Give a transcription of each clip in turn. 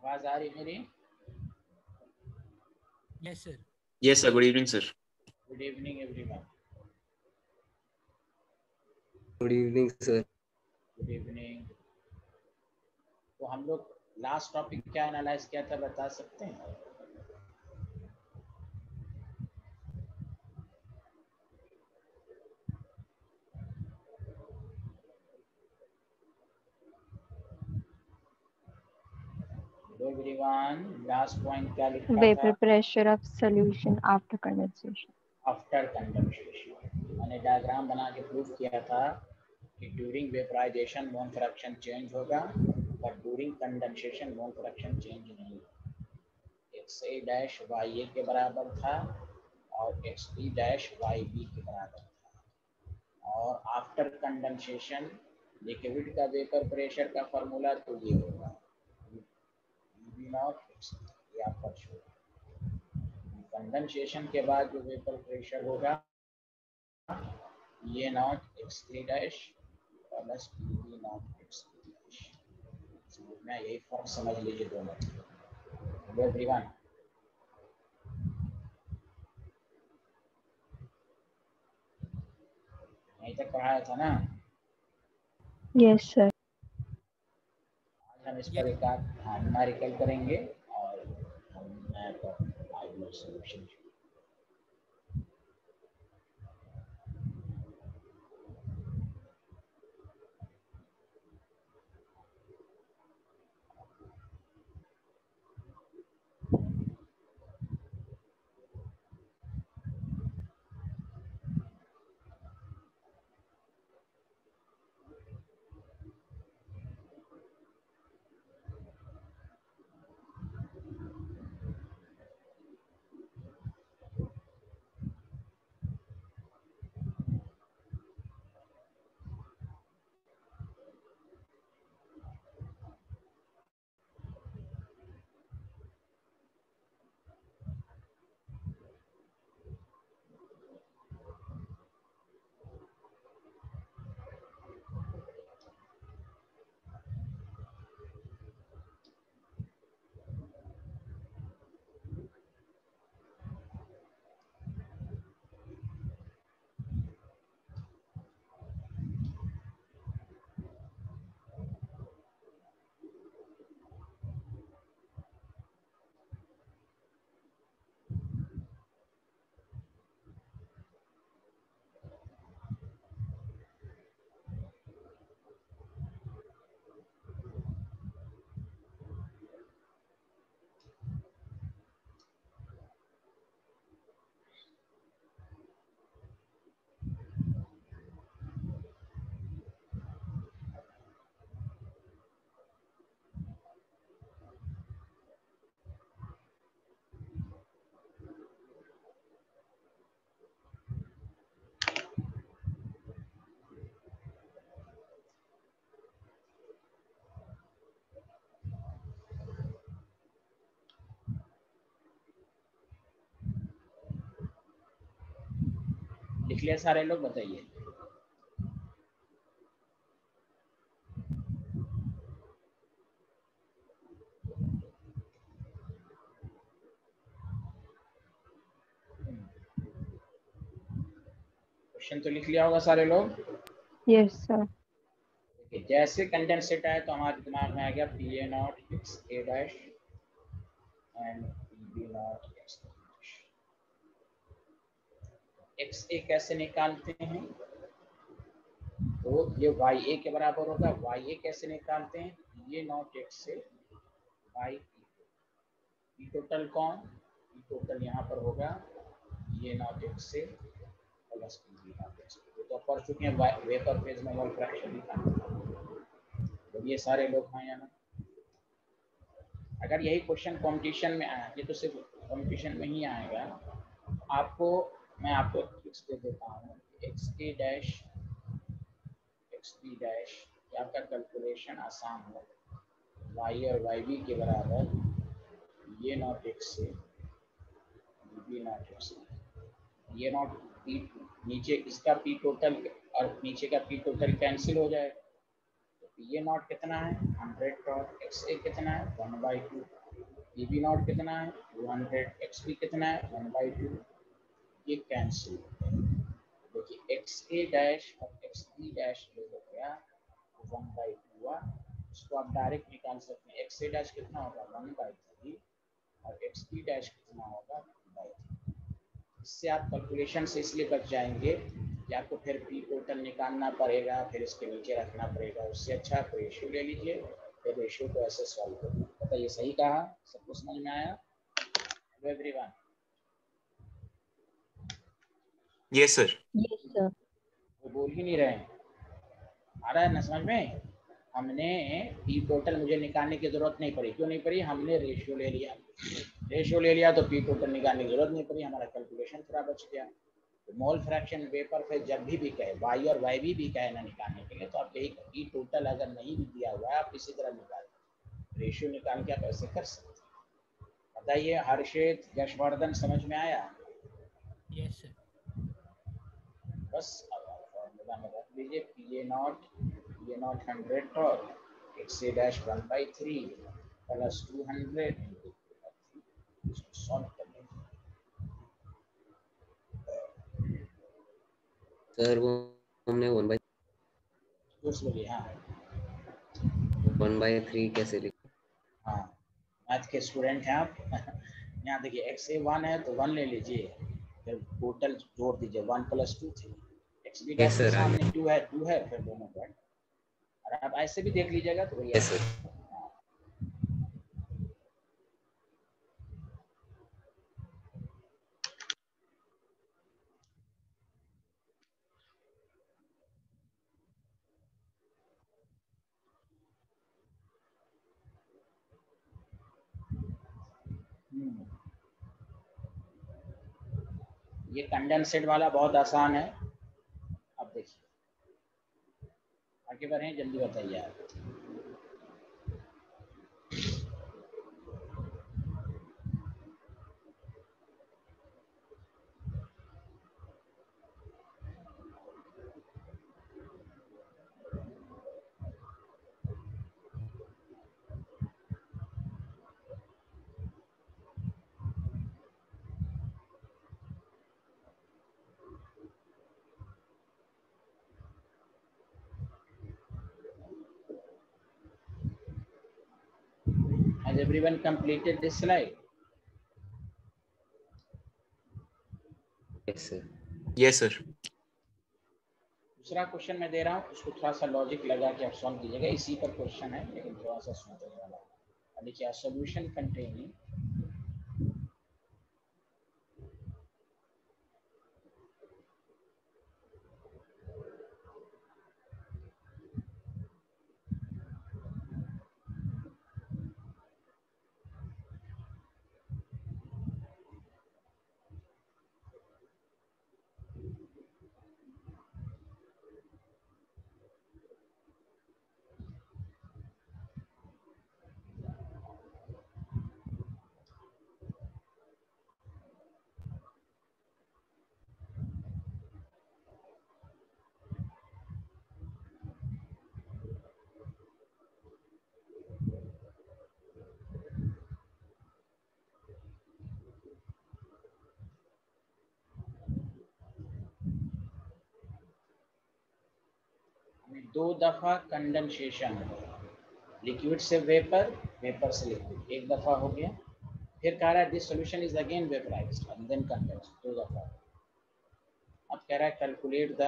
आवाज आ रही मेरी? Yes, sir. Yes, sir. Good evening, sir. Good evening everyone. Good evening sir. Good evening. तो हम लोग लास्ट टॉपिक क्या एनालाइज किया था बता सकते हैं? एवरीवन, लास्ट पॉइंट क्या लिखा था? Vapor pressure of solution after condensation. After condensation. मैंने डायग्राम बना के प्रूव किया था कि during vaporisation mole fraction change होगा, but during condensation mole fraction change नहीं होगा। XA डैश YA के बराबर था और XB डैश YB के बराबर था। और आफ्टर कंडेंसेशन लिक्विड का वेपर प्रेशर का फॉर्मूला तो ये होगा ये आपका शो। कंडेंसेशन के बाद जो वेपर प्रेशर होगा ये not XA dash plus PB not XB dash. समझना, यही फर्क समझ लीजिए दोनों। एवरीवन, यहीं तक पढ़ाया था ना? Yes, sir. आज हम इस पर एक आध न्यूमेरिकल करेंगे और हम नया टॉपिक सोल्यूशन। लिख लिया सारे लोग? बताइए। क्वेश्चन तो लिख लिया होगा सारे लोग? Yes, sir. जैसे कंडेंसेट आया तो हमारे दिमाग में आ गया PA not XA dash and PB not XB dash. XA कैसे निकालते हैं? तो ये YA के बराबर होगा। YA कैसे निकालते हैं? ये not XA by P total कौन? P टोटल यहाँ पर होगा ये not XA plus PB not XB। तो पढ़ चुके हैं वेपर फेज में मोल फ्रैक्शन निकालना। तो ये सारे लोग हैं या ना? अगर यही क्वेश्चन कंपटीशन में आया, ये तो सिर्फ कंपटीशन में ही आएगा, आपको मैं आपको ट्रिक्स दे देता हूँ। XA डैश XB डैश आपका कैलकुलेशन आसान हो। Y और YB के बराबर ये not XA BB not XB। ये नॉट P नीचे इसका P टोटल और नीचे का P टोटल कैंसिल हो जाएगा। ये नॉट कितना है? 100 और XA कितना है? 1/2। पी नॉट कितना है 200, एक्स पी कितना है 1/2, ये कैंसिल। देखिए एक्स ए डैश और एक्स बी डैश ले हो गया 1/2 हुआ, इसको आप डायरेक्ट निकाल सकते हैं। एक्स ए डैश कितना होगा 1/3 और एक्स बी डैश कितना होगा 2/3। इससे आप कैलकुलेशन से इसलिए बच जाएंगे कि आपको फिर पी टोटल निकालना पड़ेगा, फिर इसके नीचे रखना पड़ेगा। उससे अच्छा आप रेशियो ले लीजिए, फिर रेशियो को ऐसे सॉल्व करिए। बताइए सही कहा, सबको समझ में आया? Hello everyone. Yes sir. Yes, sir. वो बोल ही नहीं रहे हैं, आ रहा है ना समझ में? हमने पी टोटल मुझे निकालने की जरूरत नहीं पड़ी। क्यों नहीं पड़ी? हमने रेशियो ले लिया। रेशियो ले लिया तो पी टोटल निकालने की जरूरत नहीं पड़ी, हमारा कैलकुलेशन थोड़ा बच गया। तो मोल फ्रैक्शन वेपर पे जब भी कहे वाई और वाई भी कहे ना निकालने के लिए, तो आप यही पी टोटल अगर नहीं भी दिया हुआ है आप इसी तरह निकाल, रेशियो निकाल के आप ऐसे कर सकते हैं। बताइए हर्षित, यशवर्धन, समझ में आया? Yes sir. बस अब आप फॉर्मूला में रख लीजिए पी ए नॉट 100 और X A dash 1/3 plus 200 solve कर लीजिए। सर वो हमने बोलिए। हाँ 1/3 कैसे लिखा? हाँ, मैथ के स्टूडेंट हैं आप। यहाँ देखिए एक्स ए 1 है तो 1 ले लीजिए, फिर टोटल जोड़ दीजिए 1 + 2 3, एक्स बी डैश यस के सर, आ सामने गया। 2 है फिर दोनों पर, और आप ऐसे भी देख लीजिएगा तो वही यस आएगा। सर। ये कंडेंसेट वाला बहुत आसान है। अब देखिए आगे बढ़ें, जल्दी बताइए आप। Has everyone completed this slide? Yes sir. Yes sir. दूसरा क्वेश्चन मैं दे रहा हूँ, उसको थोड़ा सा लॉजिक लगा के आप सॉल्व कीजिएगा। इसी पर क्वेश्चन है लेकिन थोड़ा सा सोचने वाला है। देखिए सॉल्यूशन कंटेनिंग में 2 दफा कंडेंसेशन, लिक्विड से वेपर, वेपर से लिक्विड 1 दफा हो गया। फिर कह रहा है this solution is again vaporised and then condensed 2 दफा। अब कह रहा है calculate the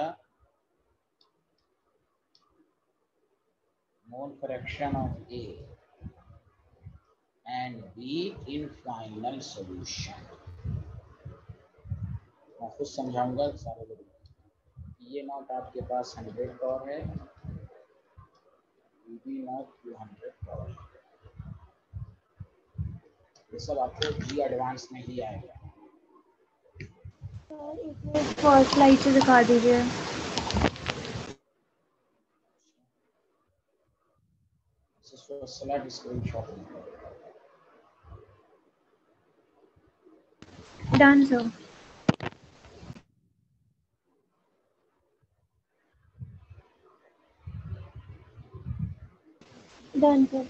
mole fraction of A and B in final solution. मैं खुद समझाऊंगा सारे लोग। ये नॉट आपके पास 100 पावर है, बी नॉट 200 पावर है। ये सब आपको जी एडवांस में ही आएगा। फर्स्ट स्लाइड से दिखा दीजिए। Slide screenshot done sir. Done sir.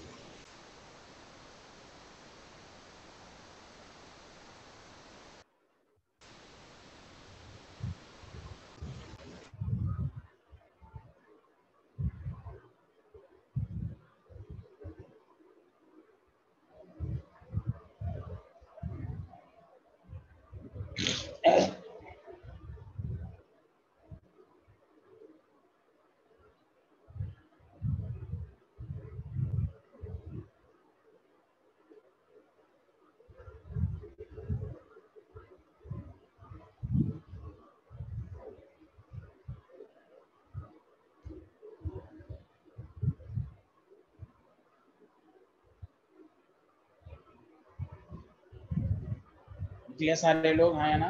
लिया सारे लोग, हाँ या ना?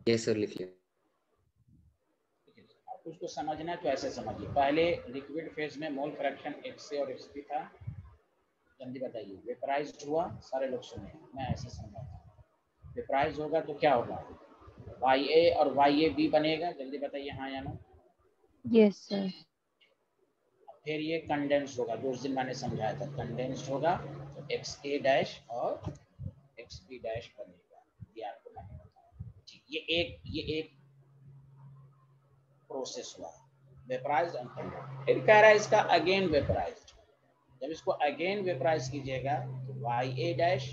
यस सर, लिख लिया। आपको उसको समझना है तो ऐसे समझिए। पहले लिक्विड फेज में मोल फ्रैक्शन XA और XB था। जल्दी बताइए, वेपराइज्ड हुआ, सारे लोग सुने, मैं ऐसे समझाता हूँ। वेपराइज होगा तो क्या होगा? YA और YAB बनेगा, जल्दी बताइए हाँ या ना? Yes sir. फिर ये कंडेंस होगा, जो उस दिन मैंने समझाया था, कंडेंस होगा तो XA डैश और XB डैश बनेगा। ये आपको मैंने बताया। ठीक, ये एक प्रोसेस हुआ, वेपराइज एंड कंडेंस। फिर कह रहा है इसका अगेन वेपराइज। जब इसको अगेन वेपराइज कीजिएगा तो YA डैश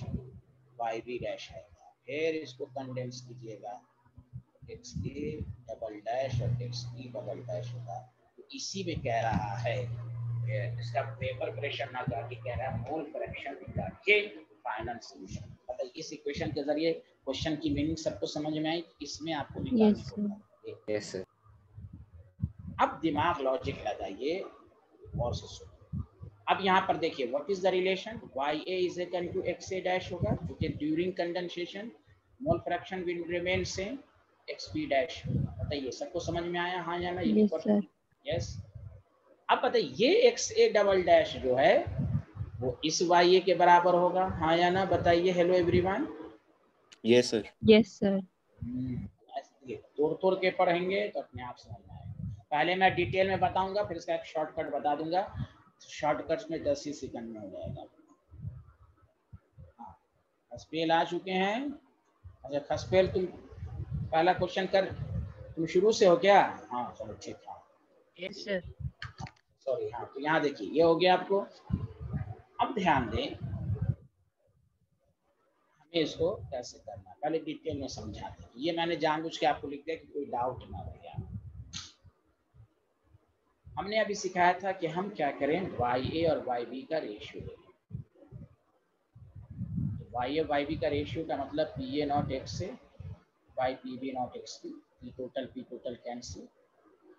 YB डैश आएगा। फिर इसको कंडेंस कीजिएगा XA डबल डैश और XB डबल डैश होगा। तो इसी में कह रहा है, इसका पेपर प्रेशर ना करके कह रहा है मोल फ्रैक्शन निकालिए फाइनल सॉल्यूशन। मतलब इस इक्वेशन के जरिए क्वेश्चन की मीनिंग सबको समझ में आई, इसमें आपको निकालनी यस होगा। Yes sir. अब दिमाग लॉजिक लगाइए और से सुनिए। अब यहाँ पर देखिए, what is the relation? YA is equal to XA dash होगा, क्योंकि during condensation mole fraction will remain same, XB dash होगा। बताइए सबको समझ में आया हाँ या ना? ये यस सर। यस। अब बताइए ये XA डबल डैश जो है वो इस YA के बराबर होगा, हाँ या ना? बताइए hello everyone. Yes sir. Yes sir. तोड़ तोड़ के पढ़ेंगे तो अपने आप समझ में आएगा। पहले मैं डिटेल में बताऊंगा, फिर इसका एक शॉर्टकट बता दूंगा। शॉर्टकट्स में 10 ही सेकंड में हो जाएगा। हाँ, खसपेल आ चुके हैं। अच्छा खसपेल, तुम पहला क्वेश्चन कर, तुम शुरू से हो क्या? हाँ चलो ठीक है। Yes sir. सॉरी, हाँ तो यहाँ देखिए ये हो गया आपको। अब ध्यान दें हमें इसको कैसे करना है, पहले डिटेल में समझाते हैं। ये मैंने जानबूझ के आपको लिख दिया कि कोई डाउट ना रहे। हमने अभी सिखाया था कि हम क्या करें, YA और YB का रेशियो लें। YA YB का रेशियो का मतलब PA not XA by PB not XB, P total cancel,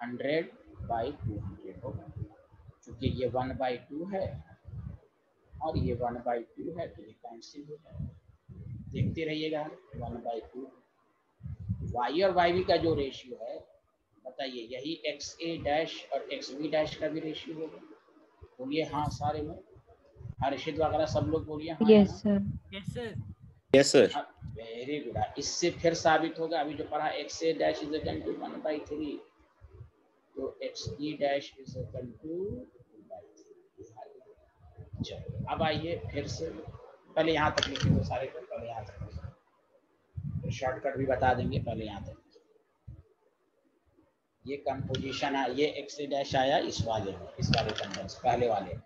100/200 होगा। क्योंकि ये 1/2 है और ये 1/2 है तो ये कैंसिल हो जाएगा। देखते रहिएगा 1/2। YA और YB का जो रेशियो है बताइए, यही XA डैश और XB डैश का भी रेशियो होगा। बोलिए हाँ सारे में, हर्षित वगैरह सब लोग बोलिए हाँ या यस ना? Sir. Yes sir. Yes sir. Very good. इससे फिर साबित होगा अभी जो पढ़ा, XA dash is equal to 1/3 तो XB dash is equal to 2/3। चलो अब आइए फिर से, पहले यहाँ तक लिखिए तो सारे को, पहले यहाँ तक, फिर शॉर्टकट भी बता देंगे। पहले यहाँ तक ये कंपोजिशन है, ये XA डैश आया इस वाले में, इस वाले कंडेंस पहले वाले में।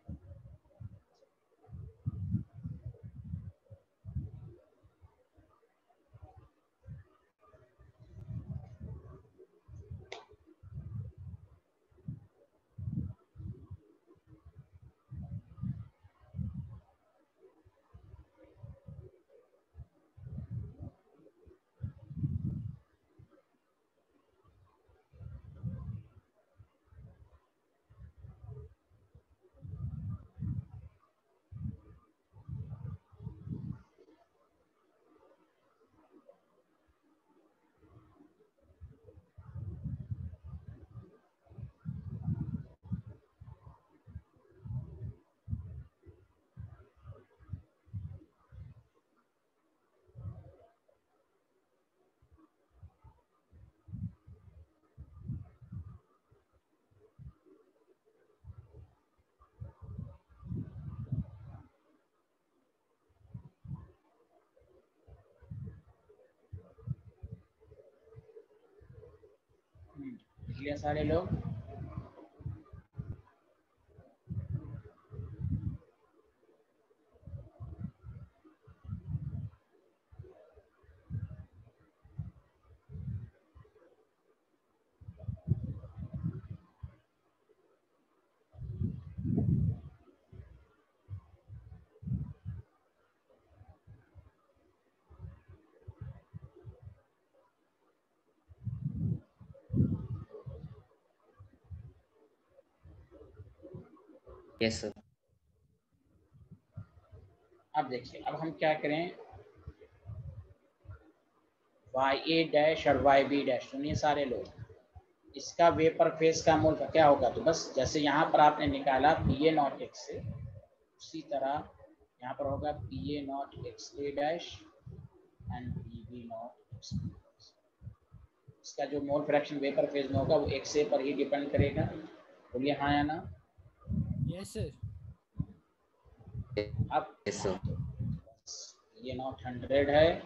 लिख लिया सारे लोग? Yes sir. अब देखिए, अब हम क्या करें, वाई ए डैश और वाई बी डैश, सुनिए सारे लोग, इसका वेपर फेज का मोल क्या होगा, तो बस जैसे यहाँ पर आपने निकाला पी ए नॉट एक्स से, उसी तरह यहाँ पर होगा P A not X A dash and P B not X B dash. इसका जो मोल फ्रैक्शन वेपर फेज में होगा वो एक्स ए पर ही डिपेंड करेगा। बोलिए हाँ या ना। Yes sir. अब Yes, sir. ये नॉट 100 है,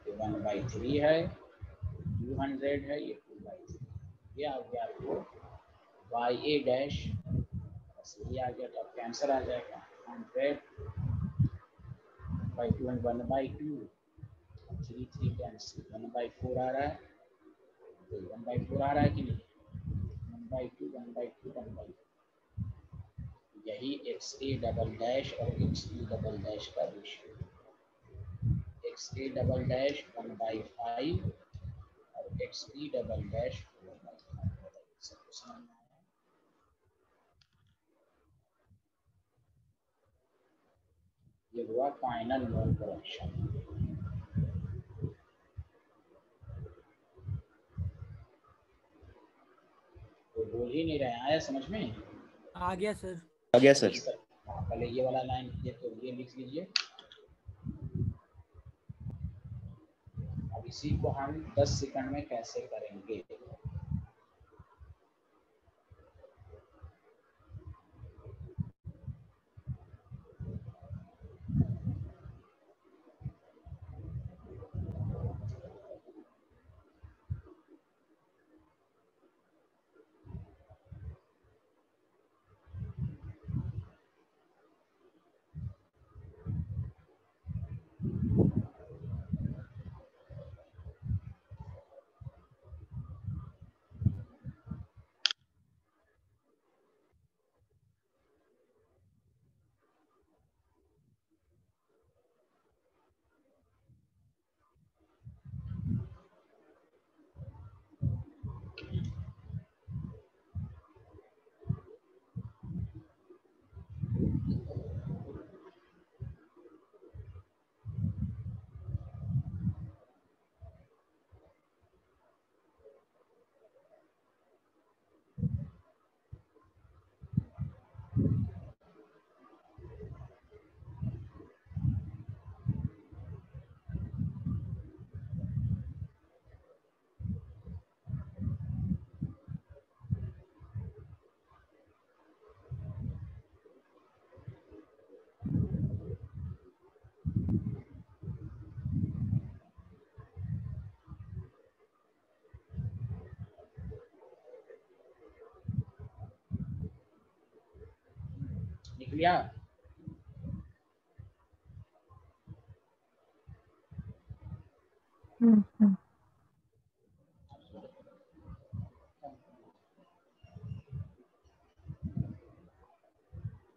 ये 1/3 है, 200 है, ये 2/3, ये आ गया आपको वाई ए डैश, बस ये आ गया तो आपका आंसर आ जाएगा 100/2 एंड 1/2, 3 कैंसिल, 1/4 आ रहा है, तो 1/4 आ रहा है कि नहीं, 1/2 1/2 1/2, यही एक्स ए डबल डैश और एक्स बी डबल डैश का ratio, x A double dash 1/5 और एक्स बी डबल डैश 4/5। सबको समझ में आया? ये हुआ फाइनल मोल फ्रैक्शन। तो बोल ही नहीं रहे, आया समझ में? आ गया सर। आ गया सर। पहले ये वाला लाइन ये तो ये लिख लीजिए। अब इसी को हम 10 सेकंड में कैसे करेंगे, लिख लिया?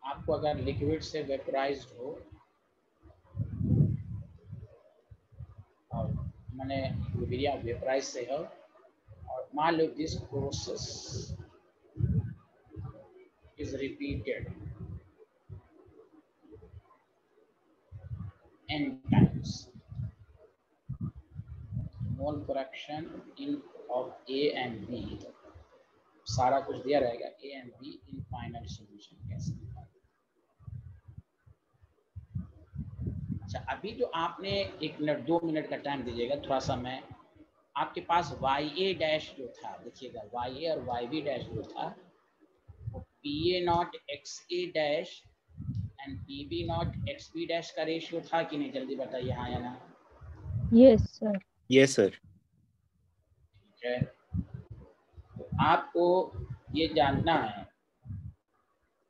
आपको अगर लिक्विड से वेपराइज्ड हो और मैंने यूरिया वेपराइज से हो और मान लो this process is repeated n times, mole fraction in of A and B, सारा कुछ दिया रहेगा, A and B in final solution कैसे निकालें। अच्छा, अभी जो आपने 1 मिनट 2 मिनट का टाइम दीजिएगा, थोड़ा सा मैं आपके पास वाई ए डैश जो था, देखिएगा वाई ए और वाई बी डैश जो था वो P A not X A dash and P B not X B dash का रेशियो था कि नहीं, जल्दी बताइए हाँ या ना। Yes sir. Yes sir. ठीक है, तो आपको ये जानना है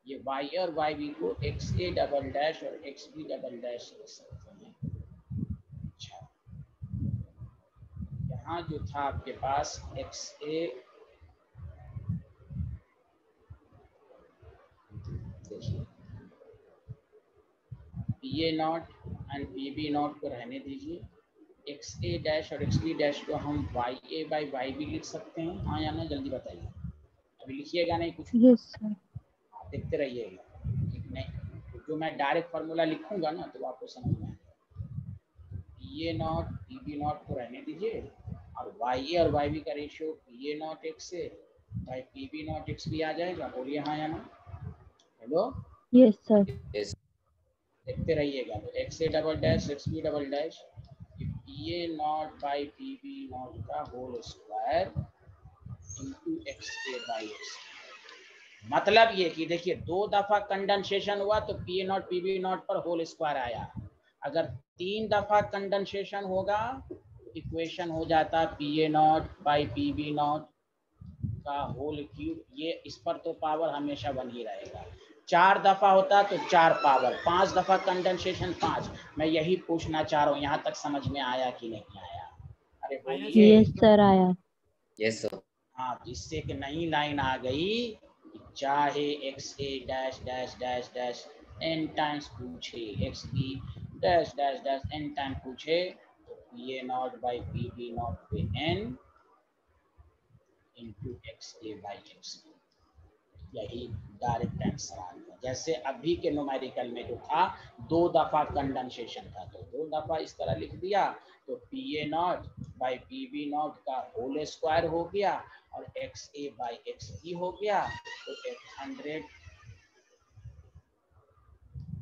ये वाई ए और वाई बी को एक्स ए डबल डैश और एक्स बी डबल डैश ले सकते हैं। अच्छा, यहाँ जो था आपके पास एक्स ए, देखिए P A not and P B not को रहने दीजिए, एक्स ए डैश और एक्स बी डैश को हम Y A by Y B लिख सकते हैं, हाँ या ना, जल्दी बताइए। अभी लिखिएगा नहीं कुछ, यस सर। देखते रहिएगा, ठीक नहीं जो मैं डायरेक्ट फार्मूला लिखूंगा ना तो आपको समझ में आएगा। P A not P B not को रहने दीजिए वाई ए और वाई बी का ratio P A not X A by P B not X B आ जाएगा। बोलिए हाँ या ना। Hello, Yes, sir. Yes. देखते रहिएगा। तो X A double dash X B double dash P A not by P B not का whole square into X A by X. मतलब ये कि देखिए 2 दफा कंडेंसेशन हुआ तो P A not P B not पर होल स्क्वायर आया। अगर 3 दफा कंडेंसेशन होगा इक्वेशन हो जाता P A not by P B not का होल क्यूब। ये इस पर तो पावर हमेशा 1 ही रहेगा। 4 दफा होता तो 4 पावर, 5 दफा कंडेंसेशन 5। मैं यही पूछना चाह रहा हूँ, यहाँ तक समझ में आया कि नहीं आया? अरे बोलिए। Yes, sir, आया। Yes, sir. हाँ, जिससे कि नई लाइन आ गई, चाहे X A dash dash dash dash N times पूछे, X B dash dash dash N time पूछे, तो P A not by P B naught पे N into X A by X B, यही डायरेक्ट आंसर आ गया। जैसे अभी के न्यूमेरिकल में जो था 2 दफा कंडेंसेशन था तो 2 दफा इस तरह लिख दिया, तो P A not by P B not का होल स्क्वायर हो गया और X A by X B हो गया। तो 100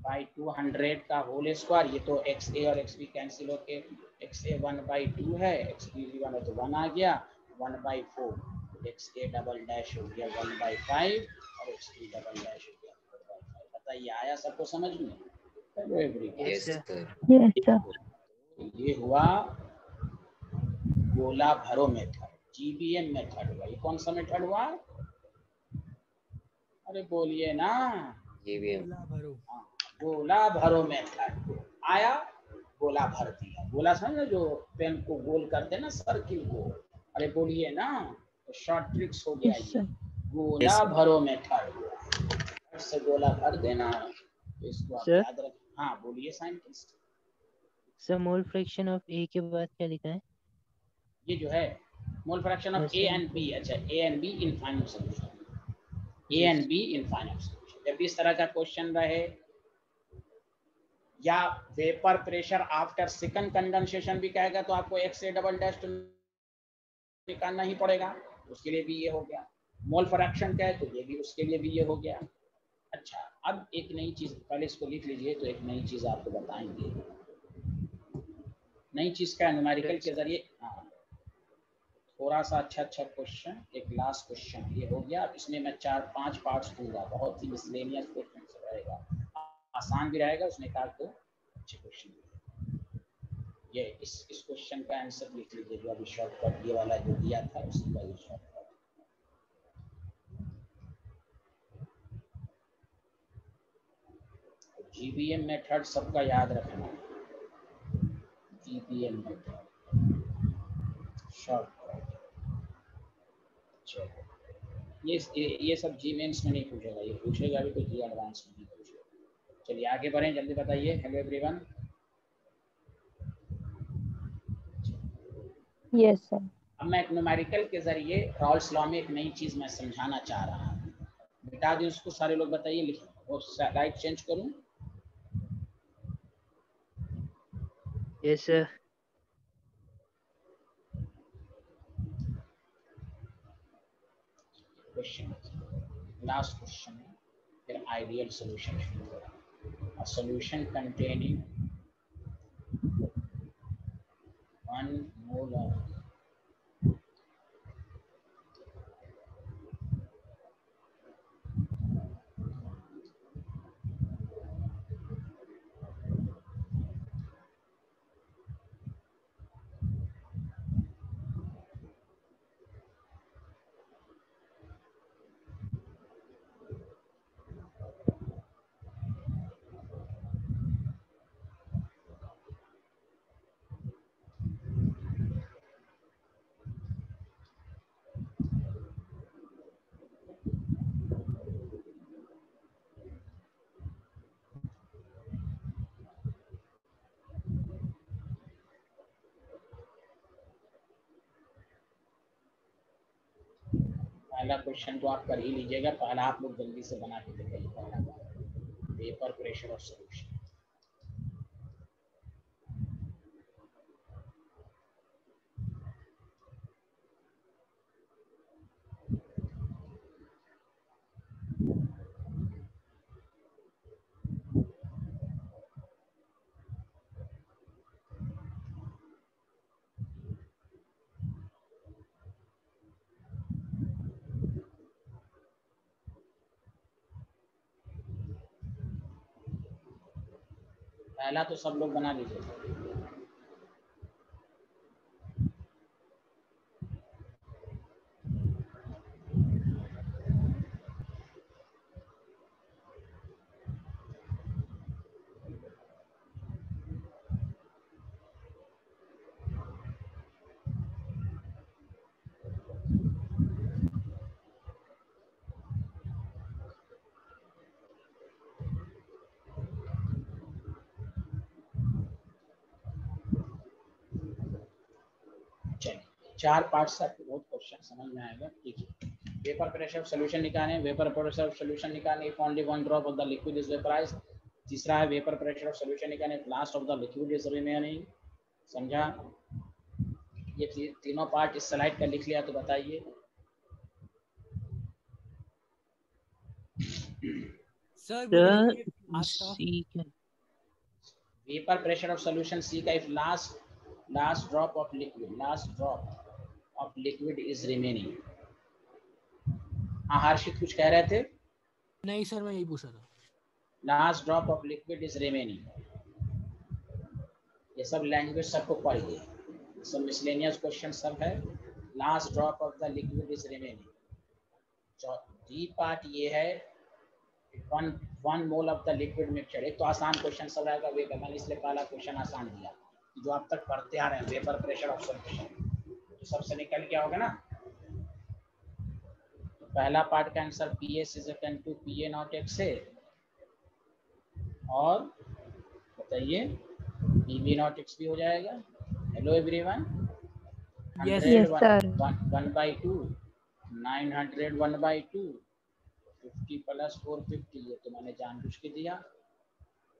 बाई 200 का होल स्क्वायर, ये तो एक्स ए और एक्स बी कैंसिल होके एक्स ए 1/2 है, एक्स बी 1 है तो 1 आ गया, 1/4 एक्स ए डबल डैश हो गया 1/5 और एक्स बी डबल डैश हो गया 4/5। बताइए आया सबको समझ में? Hello everyone. Yes, sir. Yes, sir. ये हुआ गोला भरो मेथड, जीबीएम मेथड हुआ। ये कौन सा मेथड हुआ? अरे बोलिए ना। GBM. गोला भरो। हाँ, गोला भरो मेथड आया, गोला भर दिया। गोला समझ, जो पेन को गोल करते ना, सर्किल को। अरे बोलिए ना, तो शॉर्ट ट्रिक्स हो गया Yes, ये sir. गोला Yes, sir. भरो मेथड। से गोला भर देना, तो इसको आप Sir? याद रख। हाँ बोलिए scientist. Sir mole fraction of A के बाद क्या लिखा है? ये जो है mole fraction of Yes, A sir. And B. अच्छा, A and B in final solution, A Yes. And B in final solution. जब भी इस तरह का क्वेश्चन रहे, या vapour pressure after second condensation भी कहेगा, तो आपको एक्स ए डबल डैश निकालना ही पड़ेगा। उसके लिए भी ये हो गया। मोल फ्रैक्शन क्या है, तो ये भी उसके लिए भी ये हो गया। अच्छा, अब एक नई चीज, पहले इसको लिख लीजिए, तो एक नई चीज आपको बताएंगे। नई चीज का न्यूमेरिकल के जरिए। हाँ, थोड़ा सा अच्छा क्वेश्चन, एक लास्ट क्वेश्चन ये हो गया। अब इसमें मैं 4-5 पार्ट्स दूंगा, बहुत ही मिसलेनियस क्वेश्चन रहेगा, आसान भी रहेगा, उसमें एक आध दो अच्छे क्वेश्चन। ये इस क्वेश्चन का आंसर लिख लीजिए, जो अभी शॉर्टकट ये वाला जो दिया था उसी का ये शॉर्टकट। जीबीएम मेथड सबका याद रखना, जीबीएम मेथड शॉर्टकट। चलो, ये सब जी मेंस में नहीं पूछेगा, ये पूछेगा भी तो जी एडवांस में नहीं पूछेगा। चलिए आगे बढ़ें, जल्दी बताइए। Hello everyone. Yes, sir. अब मैं एक न्यूमेरिकल के जरिए रॉल्स लॉ में एक नई चीज मैं समझाना चाह रहा हूँ। बेटा जी उसको सारे लोग बताइए, लिखो। और स्लाइड चेंज करूँ? Yes, sir. Question last question है, फिर आइडियल सॉल्यूशन शुरू करें। A solution containing 1 mole of पहला क्वेश्चन तो आप कर ही लीजिएगा। पहला आप लोग जल्दी से बना के दिखाइए। पहला वेपर प्रेशर ऑफ सॉल्यूशन। पहला तो सब लोग बना लीजिए। चार पार्ट से आपको बहुत क्वेश्चन समझ में आएगा। देखिए, वेपर प्रेशर ऑफ सॉल्यूशन निकालें, वेपर प्रेशर ऑफ सॉल्यूशन निकालें if only one drop of the liquid is vaporised. तीसरा है वेपर प्रेशर ऑफ सॉल्यूशन निकालें last of the liquid is remaining. समझा? ये तीनों पार्ट इस स्लाइड का लिख लिया तो बताइए। Sir vapour pressure of solution C का if last drop of liquid is remaining. हाँ हर्षित कुछ कह रहे थे? नहीं सर, मैं यही पूछ रहा था। Last drop of liquid is remaining, ये सब लैंग्वेज सबको पढ़िए, सब मिसलेनियस क्वेश्चन सब है। Last drop of the liquid is remaining. D part ये है one mole of the liquid mixture. एक तो आसान क्वेश्चन सब रहेगा वेपर, मैंने इसलिए पहला क्वेश्चन आसान दिया जो आप तक पढ़ते आ रहे हैं, वेपर प्रेशर ऑफ सॉल्यूशन तो सबसे निकल गया होगा ना। तो पहला पार्ट का answer PS is equal to PA not XA और बताइए PB नॉट X भी हो जाएगा। Hello everyone. Yes, sir. 1/2 900 1/2 50 + 450। ये तो मैंने जानबूझ के दिया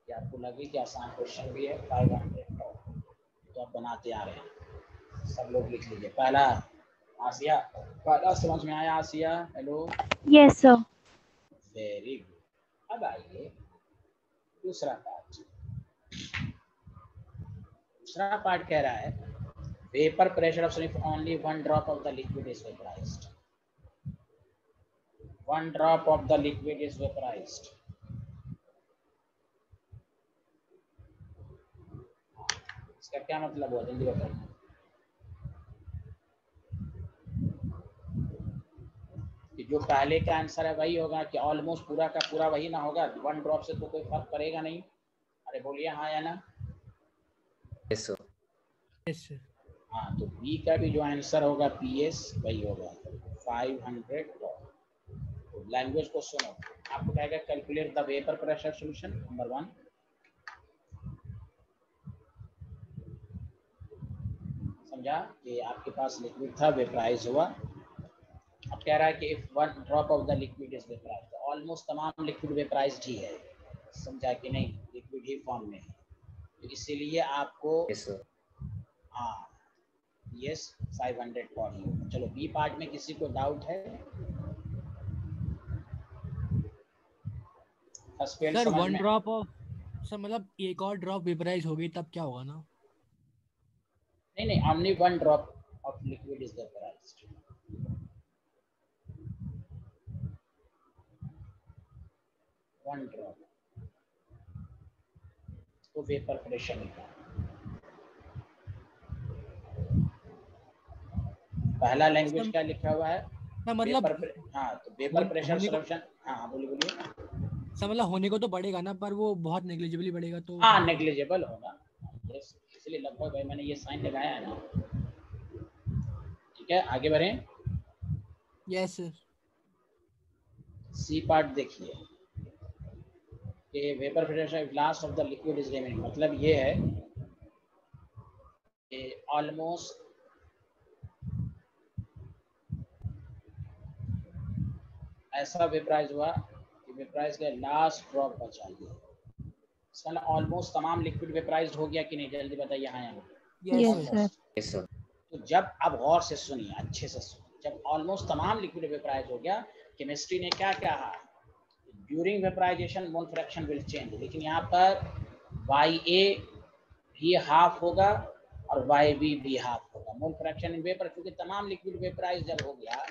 कि आपको लगे कि आसान क्वेश्चन भी है। 500 तो आप बनाते आ रहे हैं, सब लोग लिख लीजिए। पहला आसिया, पहला समझ में आया Asiya? Hello. Yes, sir. Very good. अब आइए दूसरा पार्ट। दूसरा पार्ट कह रहा है वेपर प्रेशर ऑफ सिर्फ only one drop of the liquid is vaporised. One drop of the liquid is vaporized. इसका क्या मतलब हुआ, जल्दी बताइए। कि जो पहले का आंसर है वही होगा कि ऑलमोस्ट पूरा का पूरा वही ना होगा? वन ड्रॉप से तो कोई फर्क पड़ेगा नहीं। अरे बोलिए हाँ या ना? Yes sir. Yes sir. हाँ, तो बी का भी जो आंसर होगा PS वही होगा 500 वॉट। लैंग्वेज को सुनो, आपको कहेगा calculate the vapour pressure solution number 1। समझा कि आपके पास लिक्विड था, वेपराइज हुआ। अब कह रहा है कि if one drop of the liquid is vaporised, तो ऑलमोस्ट तमाम लिक्विड वेपराइज्ड ही है। समझा कि नहीं? लिक्विड ही फॉर्म में है, तो इसीलिए आपको हाँ यस 500 वॉट ही होगा। चलो बी पार्ट में किसी को डाउट है? Sir one drop of, sir मतलब एक और ड्रॉप वेपराइज हो गई तब क्या होगा ना? नहीं, only one drop of liquid is vaporised. One drop तो वेपर प्रेशर निकाल। पहला लैंग्वेज क्या लिखा हुआ है? मतलब हाँ, तो वेपर प्रेशर सॉल्यूशन। हाँ बोलिए। सर मतलब होने को तो बढ़ेगा ना, पर वो बहुत नेग्लिजिबली बढ़ेगा तो। हाँ नेग्लिजिबल होगा, यस, इसलिए लगभग भाई मैंने ये साइन लगाया है ना। ठीक है, आगे बढ़ें। Yes sir. सी पार्ट देखिए कि vapour pressure last of the liquid is remaining, मतलब ये है कि ऑलमोस्ट ऐसा वेपराइज हुआ कि वेपराइज का लास्ट ड्रॉप बचा गया। इसका मतलब ऑलमोस्ट तमाम लिक्विड वेपराइज्ड हो गया कि नहीं? जल्दी बताइए। हाँ Yes, sir. तो जब अब गौर से सुनिए, अच्छे से सुनिए, जब ऑलमोस्ट तमाम लिक्विड वेपराइज हो गया, केमिस्ट्री ने क्या कहा? During vaporisation mole fraction will change. लेकिन यहाँ पर YA भी हाफ होगा और YB भी हाफ होगा। मोल फ्रैक्शन इन वेपर, क्योंकि तमाम लिक्विड वेपराइज जब हो गया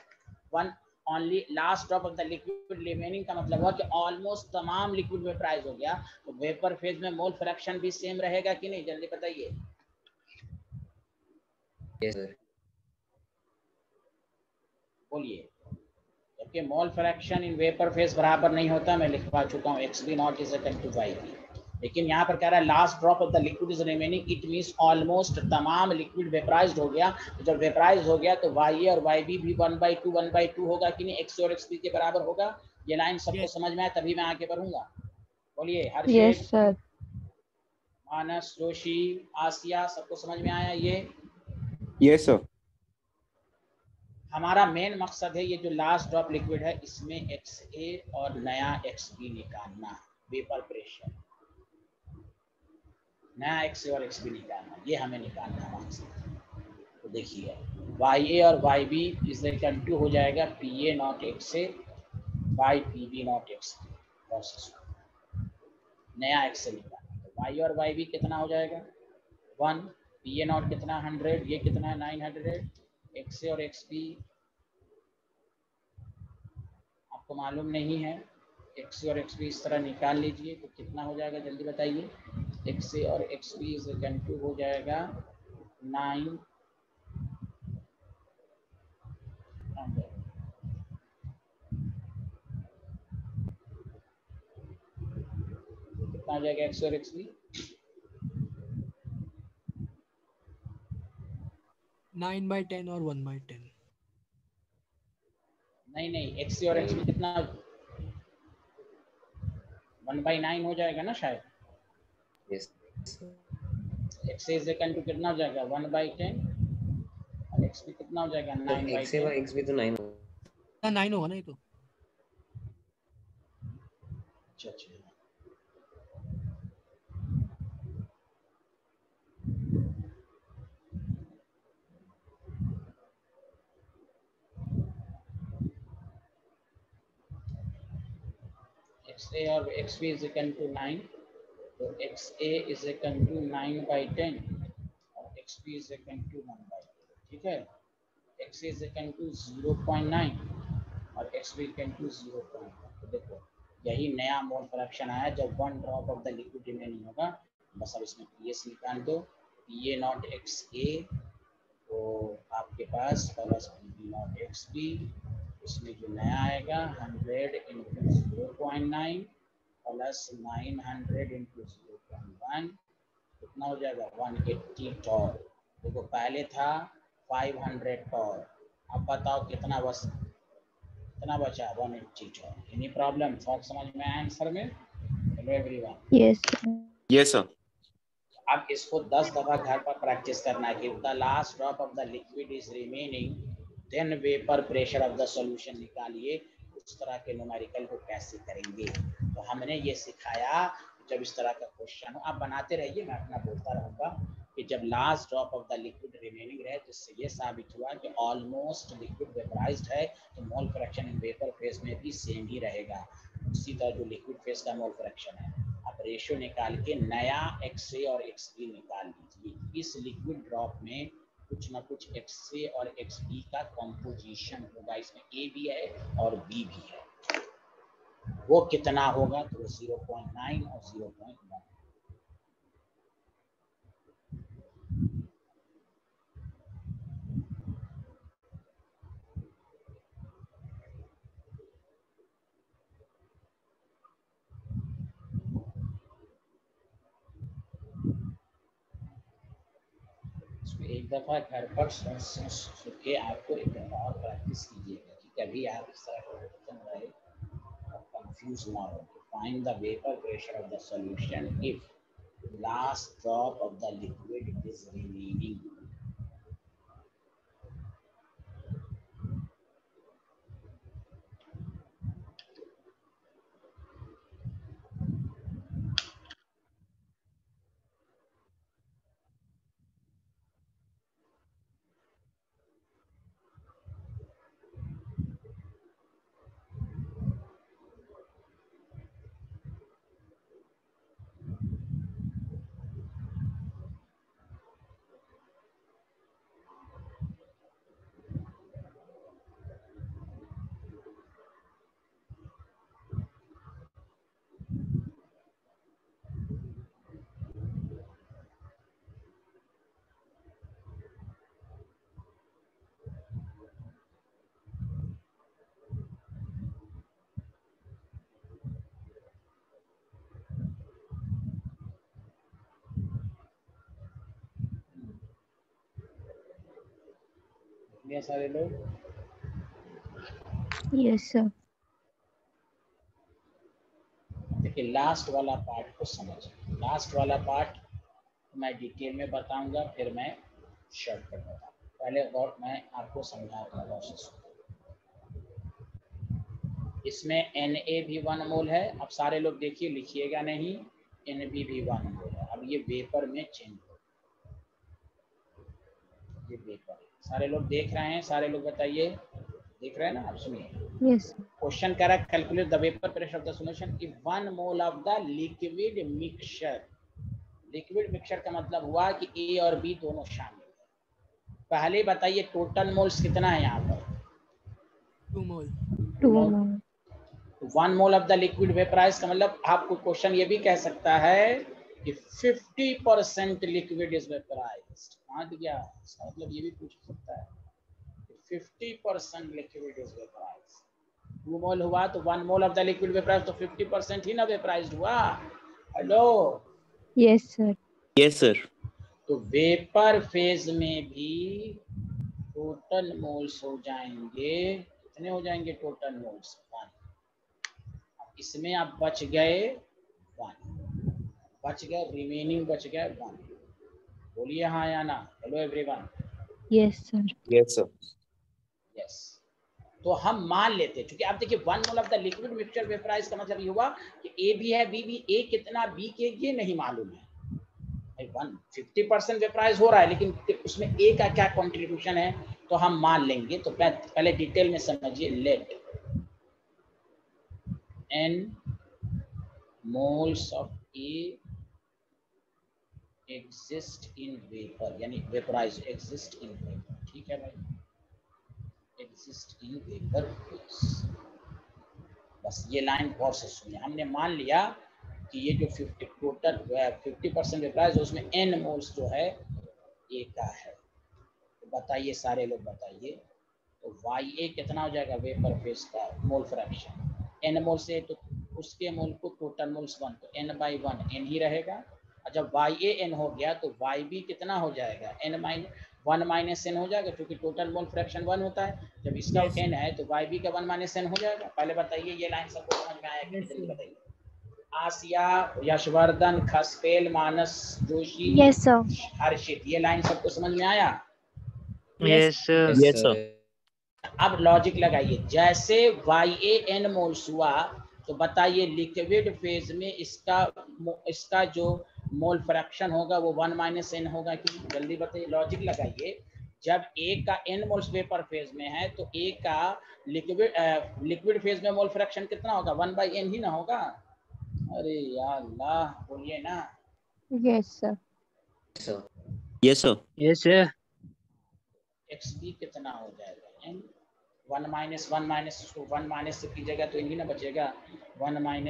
only last drop of the liquid remaining का मतलब हुआ कि ऑलमोस्ट तमाम लिक्विड वेपराइज हो गया, तो वेपर फेज में मोल फ्रैक्शन भी सेम रहेगा कि नहीं, जल्दी बताइए। Yes sir. बोलिए। जबकि mole fraction in vapour phase बराबर नहीं होता, मैं लिखवा चुका हूँ xv not is equal to yv, लेकिन यहाँ पर कह रहा है last drop of the liquid is remaining, it means almost तमाम लिक्विड वेपराइज्ड हो गया। तो जब वेपराइज हो गया तो YA और YB भी 1/2 होगा कि नहीं, XA और XB के बराबर होगा। ये लाइन सबको समझ में आया, तभी मैं आगे बढ़ूंगा। बोलिए हर्षित, Yes, sir. मानस, जोशी, आसिया, सबको समझ में आया ये? Yes, sir. हमारा मेन मकसद है ये जो लास्ट ड्रॉप लिक्विड है इसमें XA और नया XB निकालना, वेपर प्रेशर, नया XA और XB निकालना, ये हमें निकालना है मकसद। तो देखिए YA और YB इज इक्वल टू हो जाएगा PA not XA by PB not XB process, नया XA निकालना। तो Y और YB कितना हो जाएगा 1, PA नॉट कितना 100, ये कितना है 900, XA और XB आपको मालूम नहीं है, XA और XB इस तरह निकाल लीजिए तो कितना हो जाएगा जल्दी बताइए। XA और XB इज इक्वल टू हो जाएगा 900, कितना हो जाएगा XA और XB 9/10 और 1/10। नहीं XA और XB कितना 1/9 हो जाएगा ना शायद। Yes sir. XA is equal to कितना हो जाएगा 1/10 और XB कितना हो जाएगा तो XA 9/10। by XB तो 9 होगा। 9 होगा ना ये तो। अच्छा XA और XB इज इक्वल टू 9, तो XA इज इक्वल टू 9/10 और XB इज इक्वल टू 1/10, ठीक है। XA इज इक्वल टू 0.9 और XB इक्वल टू 0.1। तो देखो यही नया मोल फ्रैक्शन आया जब 1 drop of the liquid remaining होगा। बस अब इसमें PS निकाल दो, PA नॉट XA तो आपके पास प्लस PB नॉट XB, इसमें जो नया आएगा 100 इंटू 0.9 प्लस 900 इंटू 0.1 कितना हो जाएगा 180 टॉर। देखो पहले था 500 टॉर, अब बताओ कितना बचा 180 टॉर। एनी प्रॉब्लम, फर्क समझ में आया आंसर में? Hello everyone. Yes, sir. Yes, sir. अब इसको 10 दफा घर पर प्रैक्टिस करना है कि the last drop of the liquid is remaining then vapour pressure of the solution निकालिए। उस तरह के न्यूमेरिकल को कैसे करेंगे, तो हमने ये सिखाया। जब इस तरह का क्वेश्चन हो आप बनाते रहिए, मैं अपना बोलता रहूँगा कि जब last drop of the liquid remaining रहे, जिससे ये साबित हुआ कि ऑलमोस्ट लिक्विड वेपराइज्ड है, तो मोल फ्रैक्शन इन वेपर फेज में भी सेम ही रहेगा। उसी तरह जो लिक्विड फेज का मोल फ्रैक्शन है, आप रेशियो निकाल के नया XA और XB निकाल लीजिए। इस लिक्विड ड्रॉप में कुछ ना कुछ XA और XB का कंपोजिशन होगा, इसमें A भी है और B भी है। वो कितना होगा तो 0.9 और 0.1। एक दफा घर पर सुन के आपको एक दफा और प्रैक्टिस कीजिएगा कि कभी आप इस तरह का क्वेश्चन रहे और कंफ्यूज ना हो। Find the vapour pressure of the solution if last drop of the liquid is remaining. ये सारे लोग Yes, sir. देखिए लास्ट वाला पार्ट को समझिए। लास्ट वाला पार्ट मैं डिटेल में बताऊंगा, फिर मैं शॉर्टकट बताऊंगा। पहले और मैं आपको समझाऊंगा प्रोसेस। इसमें Na भी 1 मोल है। अब सारे लोग देखिए, लिखिएगा नहीं, Nb भी 1 मोल है। अब ये वेपर में चेंज हो, ये वेपर है। सारे लोग देख रहे हैं? सारे लोग बताइए, देख रहे हैं ना? आप सुनिए। Yes. Question correct, calculate the vapour pressure of the solution if 1 mole of the liquid mixture. Liquid mixture का मतलब हुआ कि ए और बी दोनों शामिल है। पहले बताइए टोटल मोल्स कितना है यहाँ पर? 2 मोल। 2 mole. 1 mole of the liquid vaporise का मतलब आपको क्वेश्चन ये भी कह सकता है कि 50% लिक्विड इज वेपराइज्ड। हाँ दिया, इसका मतलब ये भी पूछ सकता है कि 50% लिक्विड इज वेपराइज्ड। 2 मोल हुआ तो 1 mole of the liquid vaporise, तो 50% ही ना वेपराइज्ड हुआ। Hello, Yes, sir. Yes, sir. तो वेपर फेज में भी टोटल मोल्स हो जाएंगे। कितने हो जाएंगे टोटल मोल्स? 1। इसमें आप बच गए 1, बच गए, रिमेनिंग बच गए 1। बोलिए हाँ या ना? Hello everyone. Yes, sir. Yes, sir. Yes. तो हम मान लेते हैं, क्योंकि आप देखिए 1 mole of the liquid mixture vaporise का मतलब ये हुआ कि ए भी है, बी भी। ए कितना, बी के ये नहीं मालूम है। 50% वेपराइज हो रहा है, लेकिन उसमें ए का क्या कंट्रीब्यूशन है तो हम मान लेंगे। तो पहले डिटेल में समझिए। Let n moles of a exist in vapor, यानी वेपराइज exist in vapor। ठीक है भाई, exist in vapor phase। बस ये लाइन गौर से सुनिए। हमने मान लिया कि ये जो 50 टोटल 50% वेपराइज, उसमें n मोल्स जो है ए का है। तो बताइए सारे लोग बताइए, तो YA कितना हो जाएगा वेपर फेज का मोल फ्रैक्शन? n मोल से तो उसके मोल को टोटल मोल्स 1, तो n/1 n ही रहेगा। और जब YA n हो गया तो YB कितना हो जाएगा? n-1 - n हो जाएगा, क्योंकि टोटल मोल फ्रैक्शन 1 होता है। जब इसका Yes. n है तो YB का 1 - n हो जाएगा। पहले बताइए ये लाइन सबको समझ में आया कि Yes, जल्दी sir. बताइए। आसिया, यशवर्धन, खसपेल, मानस जोशी, Yes, sir. हर्षित, ये लाइन सबको समझ में आया? Yes, sir. Yes, Yes, sir. sir. अब लॉजिक लगाइए। जैसे YAN मोल्स हुआ तो बताइए लिक्विड फेज में इसका जो मोल फ्रैक्शन होगा वो 1 - n होगा कि? जल्दी बताइए, लॉजिक लगाइए। जब A का n मोल्स वेपर फेज में है तो A का लिक्विड फेज में मोल फ्रैक्शन कितना होगा? 1/n ही ना होगा? अरे यार अल्लाह, बोलिए ना। Yes, sir. Sir. Yes, sir. Yes, sir. XB कितना हो जाएगा? n 1 - 1 माइनस से कीजिएगा तो इन्हीं ना बचेगा। 1 - 1 -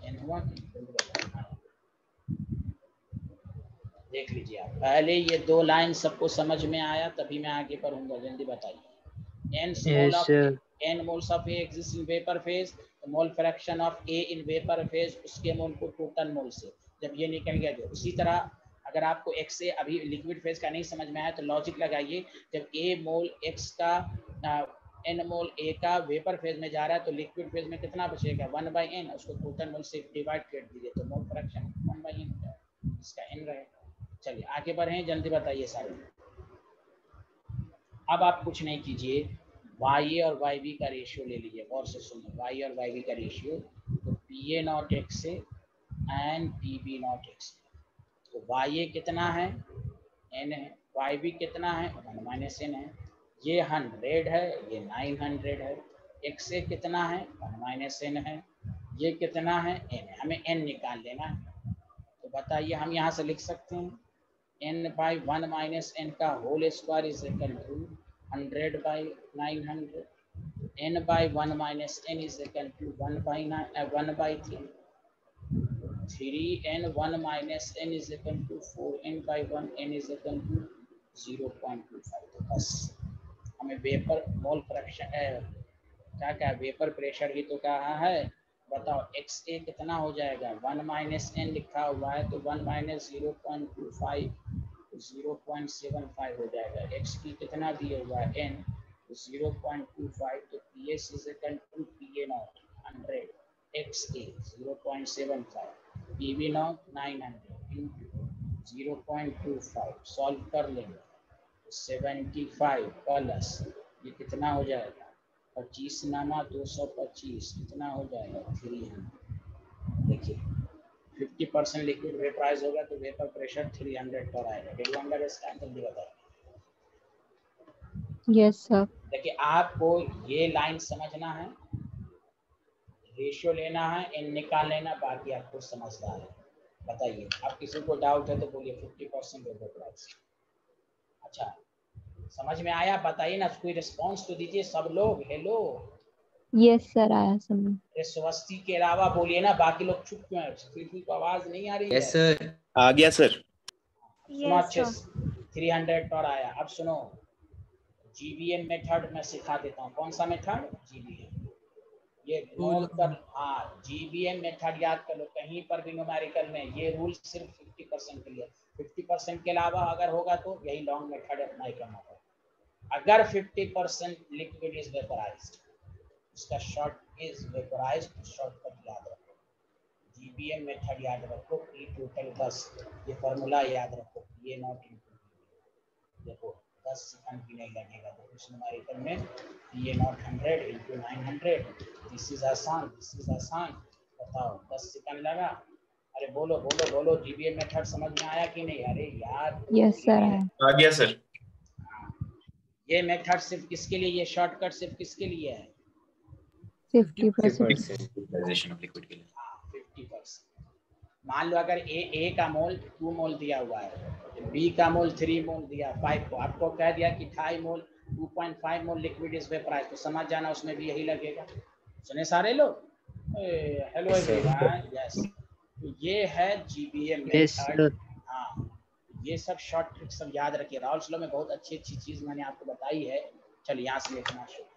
n हुआ कि? देख लीजिए आप। पहले ये 2 लाइन सबको समझ में आया, तभी मैं आगे बढ़ूंगा। जल्दी बताइए। Yes, sir. n moles of A exist in vapor phase, the mole fraction of A in vapor phase उसके मोल को टोटल मोल से जब ये निकल गया जो। उसी तरह अगर आपको x से अभी लिक्विड फेज का नहीं समझ में आया तो लॉजिक लगाइए। जब A मोल x का n मोल A का वेपर फेज में जा रहा है तो लिक्विड फेज में कितना बचेगा? 1/n, उसको टोटल मोल से डिवाइड कर दीजिए तो मोल फ्रैक्शन 1/n हो जाएगा, इसका n रहेगा। चलिए आगे बढ़े, जल्दी बताइए सारे। अब आप कुछ नहीं कीजिए, YA और YB का रेशियो ले लीजिए। गौर से सुनिए, YA और YB का रेशियो, तो PA नॉट x से एंड PB नॉट x। तो YA कितना है? n है। YB कितना है? 1 - n है। ये 100 है, ये 900 है। XA कितना है? 1 - n है। ये कितना है? n है। हमें n निकाल लेना है। तो बताइए हम यहाँ से लिख सकते हैं n/1 - n का whole square is equal to 100/900। n/1 - n is equal to 1/3। 3n1 - n is equal to 4n/1, n is equal to 0.25। तो बस हमें वेपर मोल फ्रैक्शन क्या वेपर प्रेशर ही तो कहा है। बताओ XA कितना हो जाएगा? 1 - n लिखा हुआ है तो 1 - 0.25 तो 0.75 हो जाएगा। एक्स की कितना दिया हुआ है n, तो 0.25, तो P S is equal to P A naught 100 x A 0.75, P B naught 900 into 0.25, solve कर लेंगे 75 प्लस ये कितना हो जाएगा 25 नामा 225 कितना हो जाएगा 300। देखिए 50% लिक्विड वेपराइज होगा तो वेपर प्रेशर 300 पर आएगा। डेढ़ अंडरस्टैंड जल्दी बताओ। Yes, sir. देखिए आपको ये लाइन समझना है, रेशियो लेना है, इन निकाल लेना, बाकी आपको समझदार है। बताइए आप किसी को डाउट है तो बोलिए 50% वेपर प्राइस। अच्छा समझ में आया? बताइए ना, कोई रिस्पॉन्स तो दीजिए सब लोग। Hello Yes, sir. आया समझ। स्वस्ति के अलावा बोलिए ना, बाकी लोग चुप क्यों है? किसी को आवाज नहीं आ रही है? Yes sir. आ गया सर। सुनो अच्छे से, 300 पर आया। अब सुनो जीबीएम मेथड मैं सिखा देता हूँ। कौन सा मेथड? जीबीएम। ये नोट कर, हाँ जीबीएम मेथड याद कर लो। कहीं पर भी न्यूमेरिकल में ये रूल सिर्फ 50% के लिए, 50% के अलावा अगर होगा तो यही लॉन्ग मेथड अप्लाई करना पड़ेगा। अगर 50% लिक्विड इज वेपराइज्ड, उसका शॉर्ट इज वेपराइज्ड, शॉर्टकट याद रखो, जीबीएम मेथड याद रखो, पी टोटल 10, ये फॉर्मूला याद रखो, ये नॉट इनटू। देखो 10 सेकंड भी नहीं लगेगा। तो कुछ न्यूमेरिकल में ये नॉट 100 इंटू 900, दिस इज आसान, दिस इज आसान। बताओ 10 सेकंड लगा। अरे बोलो बोलो बोलो, जीबीएम मेथड समझ में आया कि नहीं? अरे यार Yes, sir. आया। आ गया सर। ये मेथड सिर्फ किसके लिए, ये शॉर्टकट सिर्फ किसके लिए है? 50%. 50% 50%। मान लो अगर ए का मोल 2 मोल दिया हुआ है, बी का मोल 3 मोल दिया, 5 को आपको कह दिया कि 2.5 मोल 2.5 मोल लिक्विड इज वेपराइज्ड, तो समझ जाना उसमें भी यही लगेगा। सुने सारे लोग? Hello everyone. यस, तो ये है जीबीएम Yes, मेथड। sir. हाँ ये सब शॉर्ट ट्रिक सब याद रखिए। राउल्स लॉ में बहुत अच्छी अच्छी चीज मैंने आपको बताई है। चलिए यहाँ से लिखना शुरू।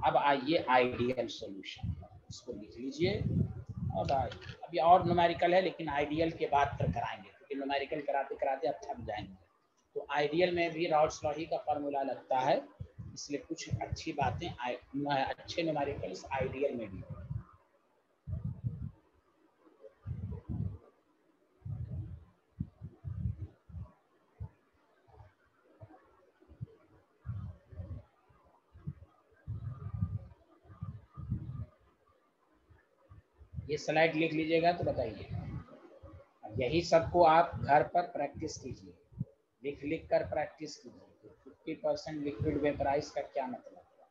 अब आइए आइडियल सॉल्यूशन, इसको लिख लीजिए। अब अभी और न्यूमेरिकल है लेकिन आइडियल के बाद फिर कराएंगे, क्योंकि न्यूमेरिकल कराते कराते अब थक जाएंगे। तो आइडियल में भी राउल्स लॉ ही का फॉर्मूला लगता है, इसलिए कुछ अच्छी बातें अच्छे न्यूमेरिकल्स आइडियल में भी। ये स्लाइड लिख लीजिएगा तो बताइए। यही सबको आप घर पर प्रैक्टिस कीजिए, लिख लिख कर प्रैक्टिस कीजिए। 50% लिक्विड वेपराइज का क्या मतलब हुआ,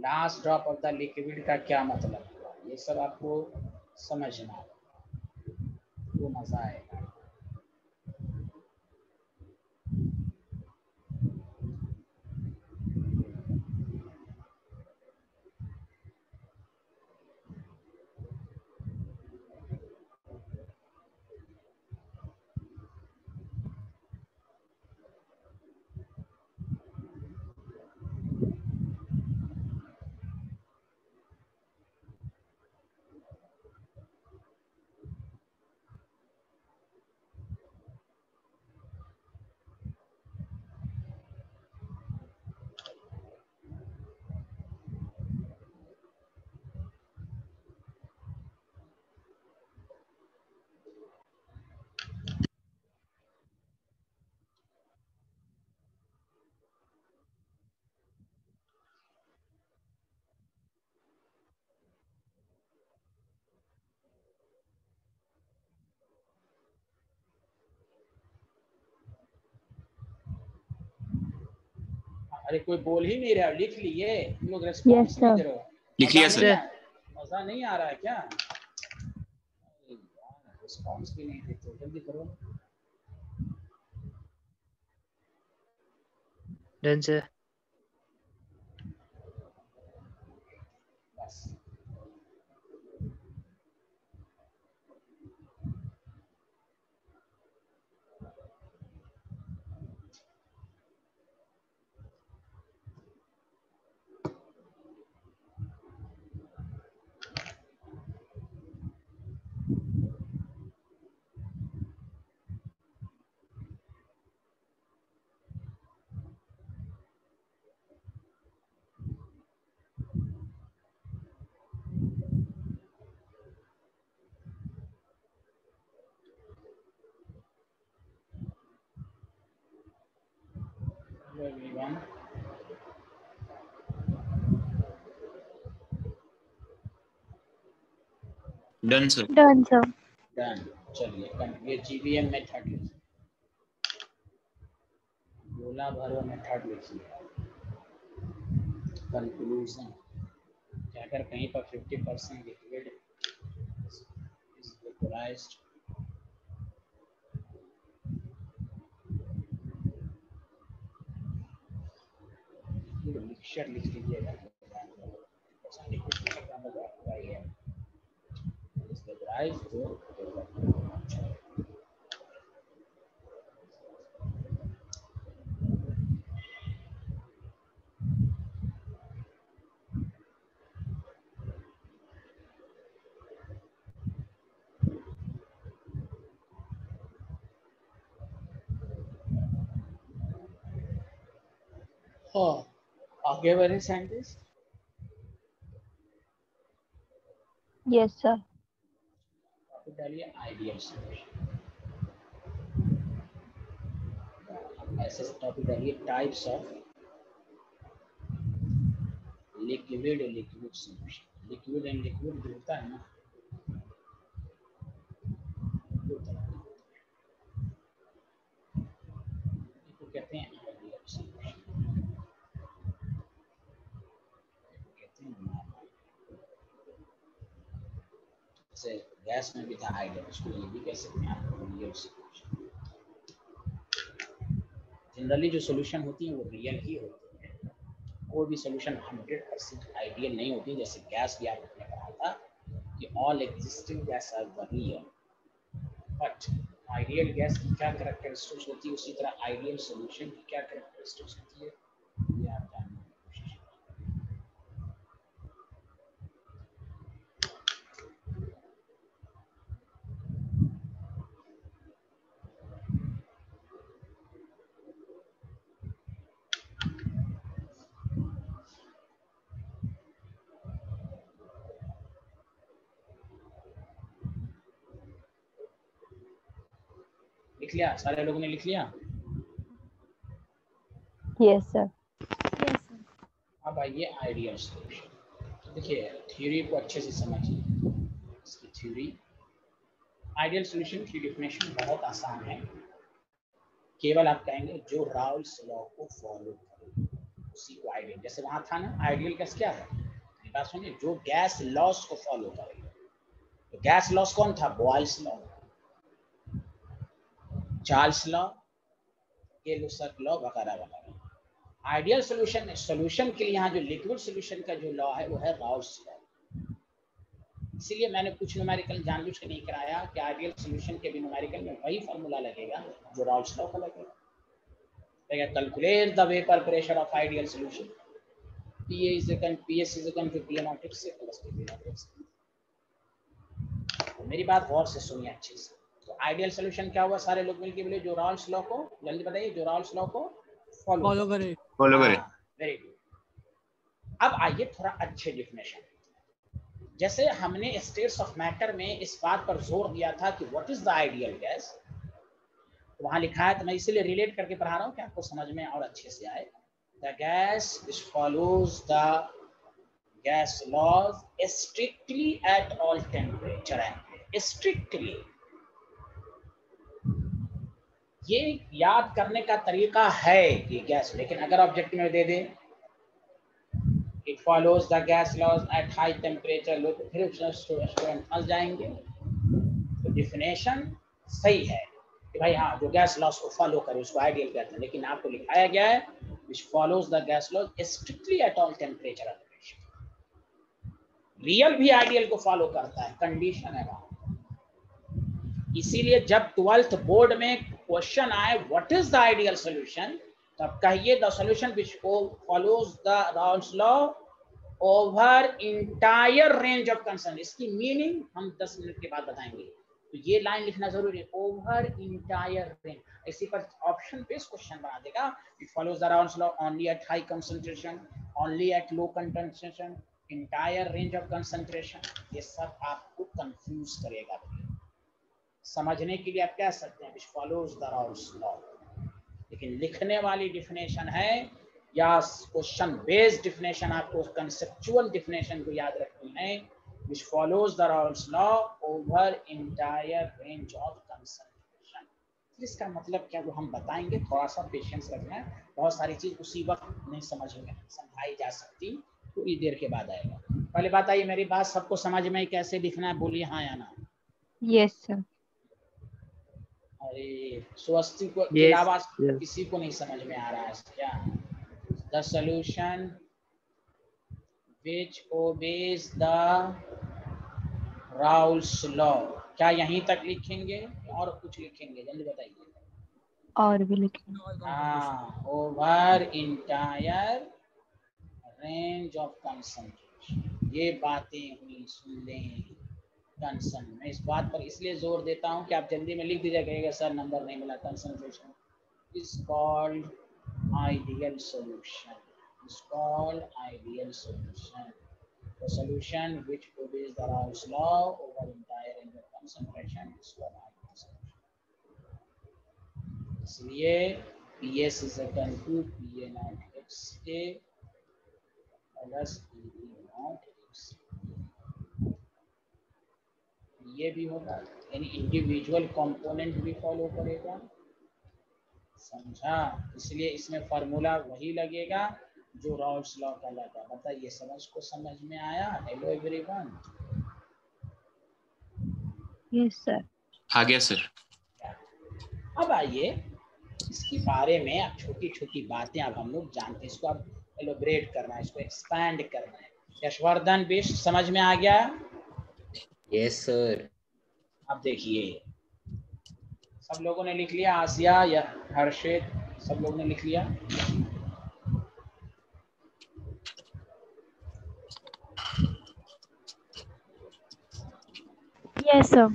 last drop of the liquid का क्या मतलब हुआ, ये सब आपको समझना तो मजा आएगा। अरे कोई बोल ही नहीं रहा, लिख लिए तुम लोग, रेस्पॉन्स Yes, नहीं sir. दे रहे हो। लिख लिया मजा सर। नहीं आ- मजा नहीं आ रहा है क्या? रिस्पॉन्स भी नहीं देते, जल्दी करो। Done, sir. बस everyone. Done, sir. Done, sir. Done. चलिए ये GVM मेथड लिखिए, गोला भरो मेथड लिखिए। कंक्लूजन कि अगर कहीं पर 50% लिक्विड इज वेपोराइज्ड मिक्सचर लिख लीजिएगा, हाँ आगे बढ़े साइंटिस्ट। Yes, sir. टॉपिक डालिए आइडियल सॉल्यूशन, ऐसे टॉपिक डालिए types of liquid solution. Liquid and liquid जो होता है ना, दो तरह का इसको कहते हैं आइडियल सॉल्यूशन, कहते हैं नॉर्मल। जैसे गैस में भी था आइडियल, उसको ये भी कह सकते हैं रियल सॉल्यूशन। जनरली जो सॉल्यूशन होती है वो रियल ही होती है, कोई भी सॉल्यूशन 100% आइडियल नहीं होती। जैसे गैस भी आपने पढ़ा था कि all existing gas are real, but ideal gas की क्या कैरेक्टरिस्टिक्स होती है, उसी तरह आइडियल सॉल्यूशन की क्या कैरेक्टरिस्टिक्स होती है, ये आप जानने की कोशिश करें। लिख लिया? सारे लोगों ने लिख लिया? Yes, sir. अब आइए आइडियल सॉल्यूशन। देखिए थ्योरी को अच्छे से समझिए, इसकी थ्योरी। आइडियल सॉल्यूशन की डेफिनेशन बहुत आसान है, केवल आप कहेंगे जो राउल्स लॉ को फॉलो करे उसी को आइडियल। जैसे वहां था ना, आइडियल गैस क्या है, मेरी बात सुनिए, जो गैस लॉस को फॉलो करे। तो गैस लॉस कौन था? Boyle's law, Charles law, Gay Lussac law वगैरह वगैरह। आइडियल सॉल्यूशन के लिए यहाँ जो लिक्विड सॉल्यूशन का जो लॉ है वो है राउल्स लॉ। इसीलिए मैंने कुछ न्यूमेरिकल जानबूझ के नहीं कराया कि आइडियल सॉल्यूशन के भी न्यूमेरिकल में वही फॉर्मूला लगेगा जो राउल्स लॉ का लगेगा। Calculate the vapour pressure of ideal solution, PS is equal to P0x plus P0x। तो मेरी बात गौर से सुनिए अच्छे से। तो आइडियल सॉल्यूशन क्या हुआ? सारे लोग मिलके बोले जो राउल्स लॉ को, जल्दी बताइए, जो राउल्स लॉ को फॉलो करे। Very good. अब आइए थोड़ा अच्छे डेफिनेशन। जैसे हमने स्टेट्स ऑफ मैटर में इस बात पर जोर दिया था कि what is the ideal gas, तो वहां लिखा है, तो मैं इसीलिए रिलेट करके पढ़ा रहा हूं कि आपको समझ में और अच्छे से आए। The gas which follows the gas laws strictly at all temperature and strictly, ये याद करने का तरीका है कि गैस, लेकिन अगर ऑब्जेक्ट में दे दे it follows the gas laws at high temperature low, तो फिर स्टूडेंट फंस जाएंगे। तो डिफिनेशन सही है कि भाई हाँ जो गैस लॉस को फॉलो करे उसको आइडियल कहते हैं, लेकिन आपको लिखाया गया है which follows the gas laws strictly at all temperature and pressure। Real भी आइडियल को फॉलो करता है, कंडीशन है वहां। इसीलिए जब 12th बोर्ड में क्वेश्चन आए what is the ideal solution, तब कहिए the solution which follows the Raoult's law over entire range of concern। इसकी मीनिंग हम 10 मिनट के बाद बताएंगे, तो ये लाइन लिखना जरूरी है, ओवर इंटायर रेंज। इसी पर ऑप्शन बेस्ड क्वेश्चन बना देगा, it follows the Raoult's law only at high concentration, only at low concentration, entire range of concentration. ये सब आपको कंफ्यूज करेगा। समझने के लिए आप कह सकते हैं विच फॉलोज द राउल्स लॉ, लेकिन लिखने वाली डिफिनेशन है या क्वेश्चन बेस्ड डिफिनेशन, आपको कंसेप्चुअल डिफिनेशन को याद रखनी है, which follows the Raoult's law over entire range of concentration। इसका मतलब क्या वो हम बताएंगे, थोड़ा सा पेशेंस रखना है, बहुत सारी चीज उसी वक्त नहीं समझाई जा सकती, थोड़ी देर के बाद आएगा। पहले बात आई, मेरी बात सबको समझ में कैसे लिखना है, बोलिए हाँ या ना। Yes, sir. अरे स्वस्ति को Yes, अलावा yes. किसी को नहीं समझ में आ रहा है क्या? The solution which obeys the Raoult's law, क्या यहीं तक लिखेंगे और कुछ लिखेंगे, जल्दी बताइए। और भी लिखें। हाँ, over entire range of concentration, ये बातें हुई, सुन लें कंसन। मैं इस बात पर इसलिए जोर देता हूँ कि आप जल्दी में लिख दीजिएगा, सर नंबर नहीं मिला। Concentration is called ideal solution, is called ideal solution. The solution which obeys the Raoult's law over entire range of concentration is called ideal solution. इसलिए PS is equal to PA naught XA plus PB naught XA। ये भी होगा, यानी individual component भी follow करेगा, समझा? इसलिए इसमें फार्मूला वही लगेगा जो राउल्ट्स लॉ कहलाता है। बताइए, समझ में आया? Hello everyone. Yes, sir. आ गया सर। अब आइए इसके बारे में, अब छोटी छोटी बातें अब हम लोग जानते हैं, इसको अब एलोबरेट करना है, इसको एक्सपैंड करना है। यशवर्धन बिष्ट समझ में आ गया? Yes sir. अब देखिए, सब लोगों ने लिख लिया? आसिया या हर्षित, सब लोगों ने लिख लिया? Yes, sir.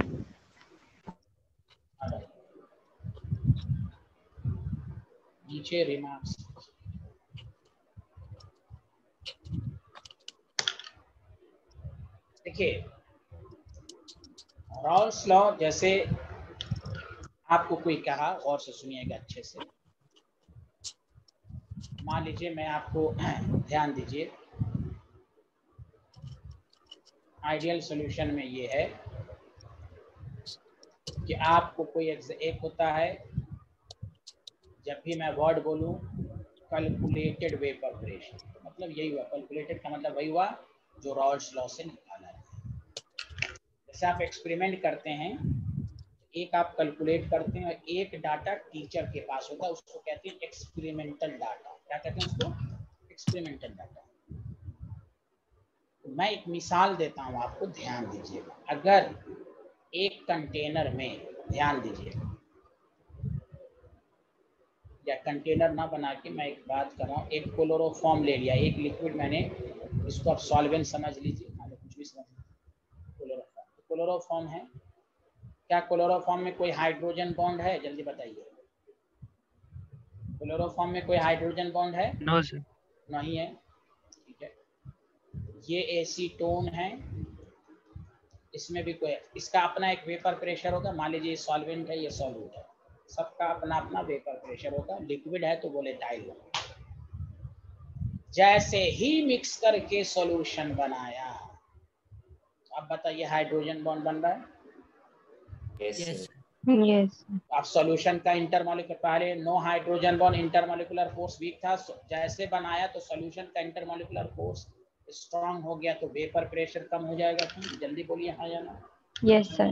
नीचे रिमार्क्स। देखिए, राउल्ट्स लॉ, जैसे आपको कोई कहा, और से सुनिएगा अच्छे से। मान लीजिए मैं आपको, ध्यान दीजिए, आइडियल सॉल्यूशन में ये है कि आपको कोई एक होता है, जब भी मैं वर्ड बोलूं कैलकुलेटेड वेपर प्रेशर, मतलब यही हुआ, कैलकुलेटेड का मतलब वही हुआ जो राउल्ट्स लॉ से निकाला है। जैसे आप एक्सपेरिमेंट करते हैं, एक आप कैलकुलेट करते हैं, एक डाटा टीचर के पास होता है, उसको कहते हैं एक्सपेरिमेंटल डाटा। क्या कहते हैं उसको? Experimental data. तो मैं एक मिसाल देता हूं आपको, ध्यान दीजिएगा। अगर एक कंटेनर में, ध्यान दीजिएगा, या कंटेनर ना बना के मैं एक बात कर रहा हूँ, एक क्लोरोफॉर्म ले लिया, एक लिक्विड मैंने, इसको आप सॉल्वेंट समझ लीजिए, कुछ भी समझ लीजिए। क्लोरोफॉर्म है, क्या क्लोरोफॉर्म में कोई हाइड्रोजन बॉन्ड है? जल्दी बताइए, क्लोरोफॉर्म में कोई हाइड्रोजन बॉन्ड है? No sir. नहीं है, ठीक है। ये एसीटोन है, इसमें भी कोई, इसका अपना एक वेपर प्रेशर होगा। मान लीजिए सॉल्वेंट है, ये सॉल्यूट है, सबका अपना अपना वेपर प्रेशर होगा। लिक्विड है तो वोलेटाइल होगा। जैसे ही मिक्स करके सॉल्यूशन बनाया, अब बताइए हाइड्रोजन बॉन्ड बन रहा है? Yes Yes. सर। Yes. अब सॉल्यूशन का इंटरमॉलिक्यूलर, पहले no hydrogen bond, intermolecular force weak था, जैसे बनाया तो सॉल्यूशन का इंटरमॉलिक्यूलर फोर्स स्ट्रांग हो गया, तो वेपर प्रेशर कम हो जाएगा। जल्दी बोलिए हाँ या ना। Yes, sir.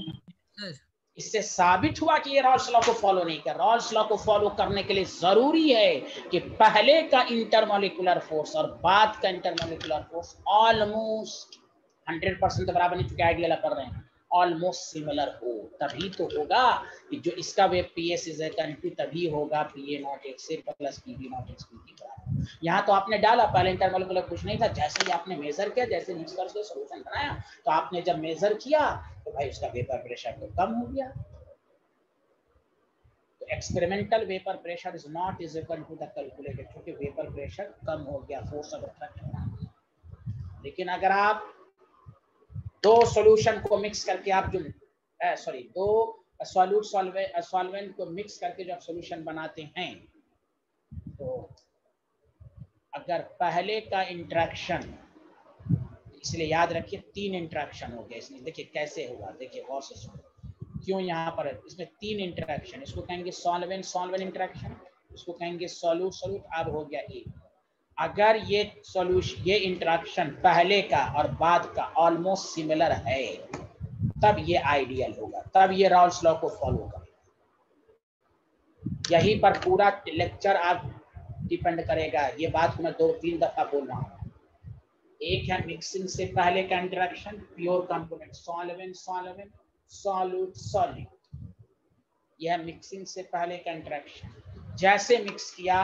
Sir. इससे साबित हुआ कि ये राल्स लॉ को फॉलो नहीं कर। राल्स लॉ को फॉलो करने के लिए जरूरी है कि पहले का इंटरमॉलिक्यूलर फोर्स और बाद का इंटरमॉलिक्यूलर फोर्स ऑलमोस्ट 100% तो बराबर नहीं, चुके आइडियल पढ़ रहे हैं, ऑलमोस्ट सिमिलर हो, तभी तो होगा कि जो इसका वे PS इज इक्वल टू, तभी होगा PA not XA plus PB not XB के बराबर। यहाँ तो आपने डाला, पहले इंटरमॉलिक्यूलर कुछ नहीं था, जैसे ही आपने मेजर किया, जैसे मिक्स करके सॉल्यूशन बनाया, तो आपने जब मेजर किया तो भाई उसका वेपर प्रेशर तो कम हो गया। तो experimental vapour pressure is not is equal to the calculated, क्योंकि वेपर प्रेशर कम हो गया, फोर्स ऑफ अट्रैक्शन। लेकिन अगर आप दो सॉल्यूशन को मिक्स करके आप जो दो सॉल्वेंट को मिक्स करके जो आप सॉल्यूशन बनाते हैं, तो अगर पहले का इंटरेक्शन, इसलिए याद रखिए 3 इंटरेक्शन हो गया इसमें। देखिए कैसे होगा, देखिए गौर से सुनो क्यों यहाँ पर है। इसमें 3 इंटरेक्शन, इसको कहेंगे सॉल्वेंट सॉल्वेंट इंटरेक्शन, इसको कहेंगे सॉल्यूट सॉल्यूट। अब हो गया एक, अगर ये सॉल्यूशन, ये इंटरेक्शन पहले का और बाद का ऑलमोस्ट सिमिलर है तब ये आइडियल होगा, तब ये रॉल्स लॉ को फॉलो करेगा। यहीं पर पूरा लेक्चर आप डिपेंड करेगा। ये बात मैं 2-3 दफा बोल रहा हूँ। एक है मिक्सिंग से पहले का interaction, pure component solvent solvent solute solute, यह मिक्सिंग से पहले का इंटरेक्शन। जैसे मिक्स किया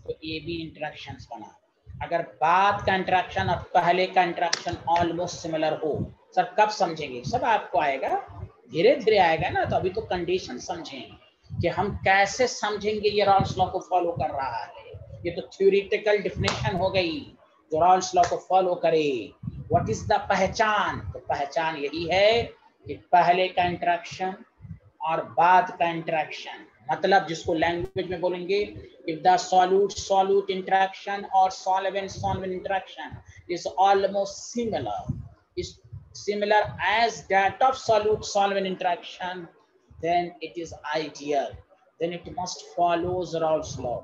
तो ये भी इंटरेक्शंस बना। अगर बाद का इंटरेक्शन और पहले का इंटरेक्शन ऑलमोस्ट सिमिलर हो, सर कब समझेंगे? सब आपको आएगा, धीरे धीरे आएगा ना। तो अभी तो कंडीशन समझें कि हम कैसे समझेंगे ये रॉल्स लॉ को फॉलो कर रहा है। ये तो थ्योरेटिकल डेफिनेशन हो गई जो रॉल्स लॉ को फॉलो करे। व्हाट इज द पहचान? तो पहचान यही है कि पहले का इंटरेक्शन और बाद का इंटरेक्शन, मतलब जिसको लैंग्वेज में बोलेंगे, if the solute solute interaction और solvent solvent interaction is almost similar, is similar as that of solute solvent interaction, then it is ideal, then it must follow Raoult's law.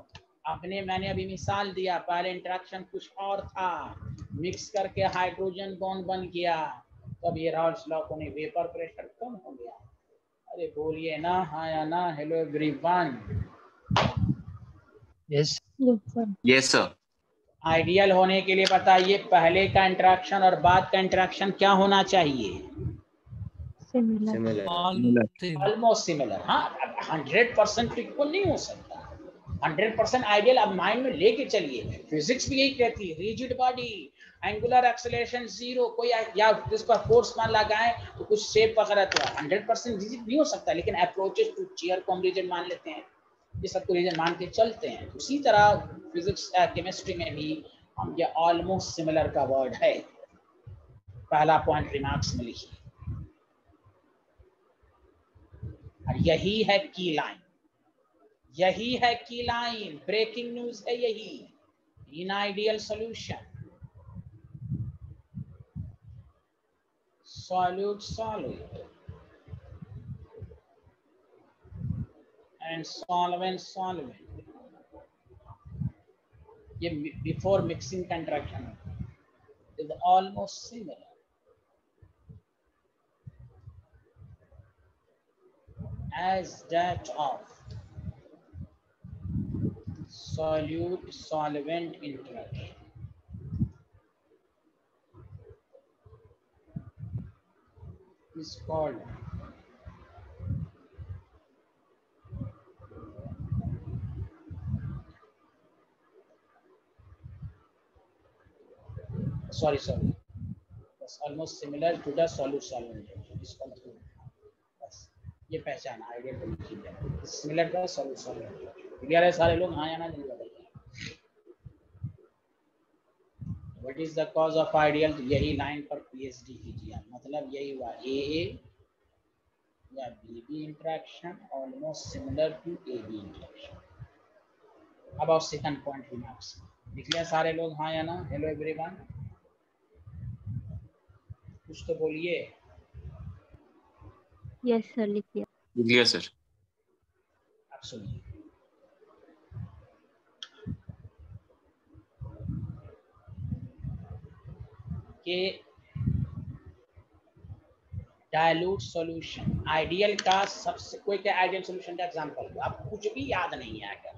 आपने, मैंने अभी मिसाल दिया, पहले इंटरेक्शन कुछ और था, मिक्स करके हाइड्रोजन बॉन्ड बन गया, तब ये राउल्ट्स लॉ को नहीं, वेपर प्रेशर कम हो गया। अरे बोलिए ना हाँ या ना। Hello everyone. Yes Yes, sir. Yes, sir. Ideal होने के लिए बताइए पहले का इंटरेक्शन और बाद का इंटरेक्शन क्या होना चाहिए? Similar. Similar. Almost similar. हाँ, 100% इक्वल नहीं हो सकता, 100% आइडियल। अब माइंड में लेके चलिए, फिजिक्स भी यही कहती है, रिजिड बॉडी, एंगुलर एक्सेलरेशन 0, कोई या जिसका फोर्स मान लगाएं तो कुछ शेप वगैरह, तो 100% रिजिड नहीं हो सकता। लेकिन अप्रोचेस टू चेयर को हम रिजिड मान लेते हैं, ये सबको रीजन मान के चलते हैं। उसी तरह फिजिक्स केमिस्ट्री में भी हम ये ऑलमोस्ट सिमिलर का वर्ड है। पहला पॉइंट रिमार्क्स में लिखिए, और यही है की लाइन, यही है की लाइन, ब्रेकिंग न्यूज है यही। In ideal solution solute solute and solvent solvent, ये before mixing contraction is almost similar as that of solute solvent interaction is called sorry that's almost similar to the solute solvent is called, बस ये पहचान ideal को लिखिए, similar का solute solvent। Clear है सारे लोग? हाँ या ना जल्दी बताइए। What is the cause of ideal? तो यही लाइन पर पीएचडी कीजिए, मतलब यही हुआ ए या B interaction almost similar to A B interaction. अब और सेकंड पॉइंट रिमार्क्स लिख लिया सारे लोग? हाँ या ना? हेलो एवरीवन, कुछ तो बोलिए। Yes, sir. लिखिए। Yes, sir. अब सुनिए, कि डायलूट सॉल्यूशन आइडियल का सबसे, कोई क्या आइडियल सॉल्यूशन का एग्जांपल दो, आपको कुछ भी याद नहीं है अगर,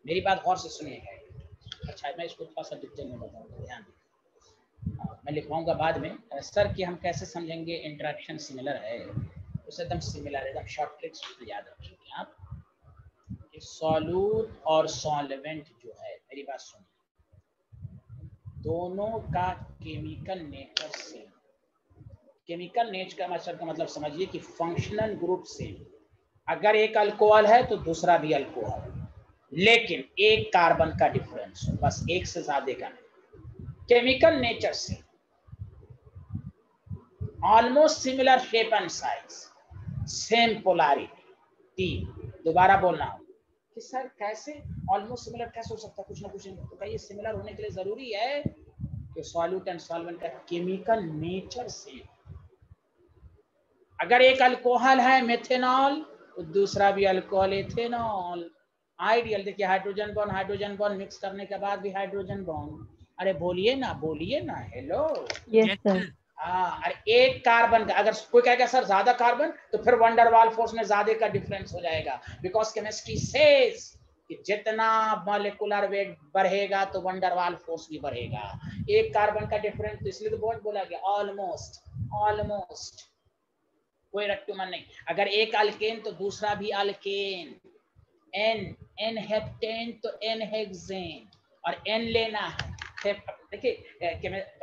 मेरी बात गौर से सुनिएगा। अच्छा, मैं इसको थोड़ा सा डिटेल में बताऊंगा, ध्यान दीजिए। मैं लिखवाऊंगा बाद में सर कि हम कैसे समझेंगे इंटरेक्शन सिमिलर है। उसे एकदम सिमिलर, एकदम शॉर्ट ट्रिक्स याद रखिए आप। सॉल्यूट और सॉल्वेंट जो है, मेरी बात सुनिए, दोनों का chemical nature same. Chemical nature का मतलब समझिए कि फंक्शनल ग्रुप सेम। अगर एक अल्कोहल है तो दूसरा भी अल्कोहल, लेकिन एक कार्बन का डिफरेंस हो, बस एक से ज्यादा का नहीं। केमिकल नेचर से almost similar shape and size, same polarity. दोबारा बोलना हो, कि सर कैसे ऑलमोस्ट सिमिलर कैसे हो सकता है, कुछ ना कुछ। तो कहिए सिमिलर होने के लिए जरूरी है कि सॉल्यूट एंड सॉल्वेंट का केमिकल नेचर सेम। अगर एक अल्कोहल है मेथेनॉल तो दूसरा भी अल्कोहल एथेनॉल। आइडियल देखिए, हाइड्रोजन बॉन्ड मिक्स करने के बाद भी हाइड्रोजन बॉन्ड। अरे बोलिए ना, हेलो। Yes sir. हाँ, अरे एक कार्बन का अगर कोई कहेगा सर ज्यादा कार्बन, तो फिर वंडरवाल फोर्स में ज्यादा का डिफरेंस हो जाएगा, बिकॉज केमिस्ट्री सेज कि जितना मॉलिक्यूलर वेट बढ़ेगा तो वंडरवाल फोर्स भी बढ़ेगा। एक कार्बन का डिफरेंस, तो इसलिए तो बहुत बोला गया ऑलमोस्ट, कोई रट्टुमन नहीं। अगर एक अल्केन तो दूसरा भी अल्केन, एन हेप्टेन तो एन हेक्सेन, और एन लेना है। देखिए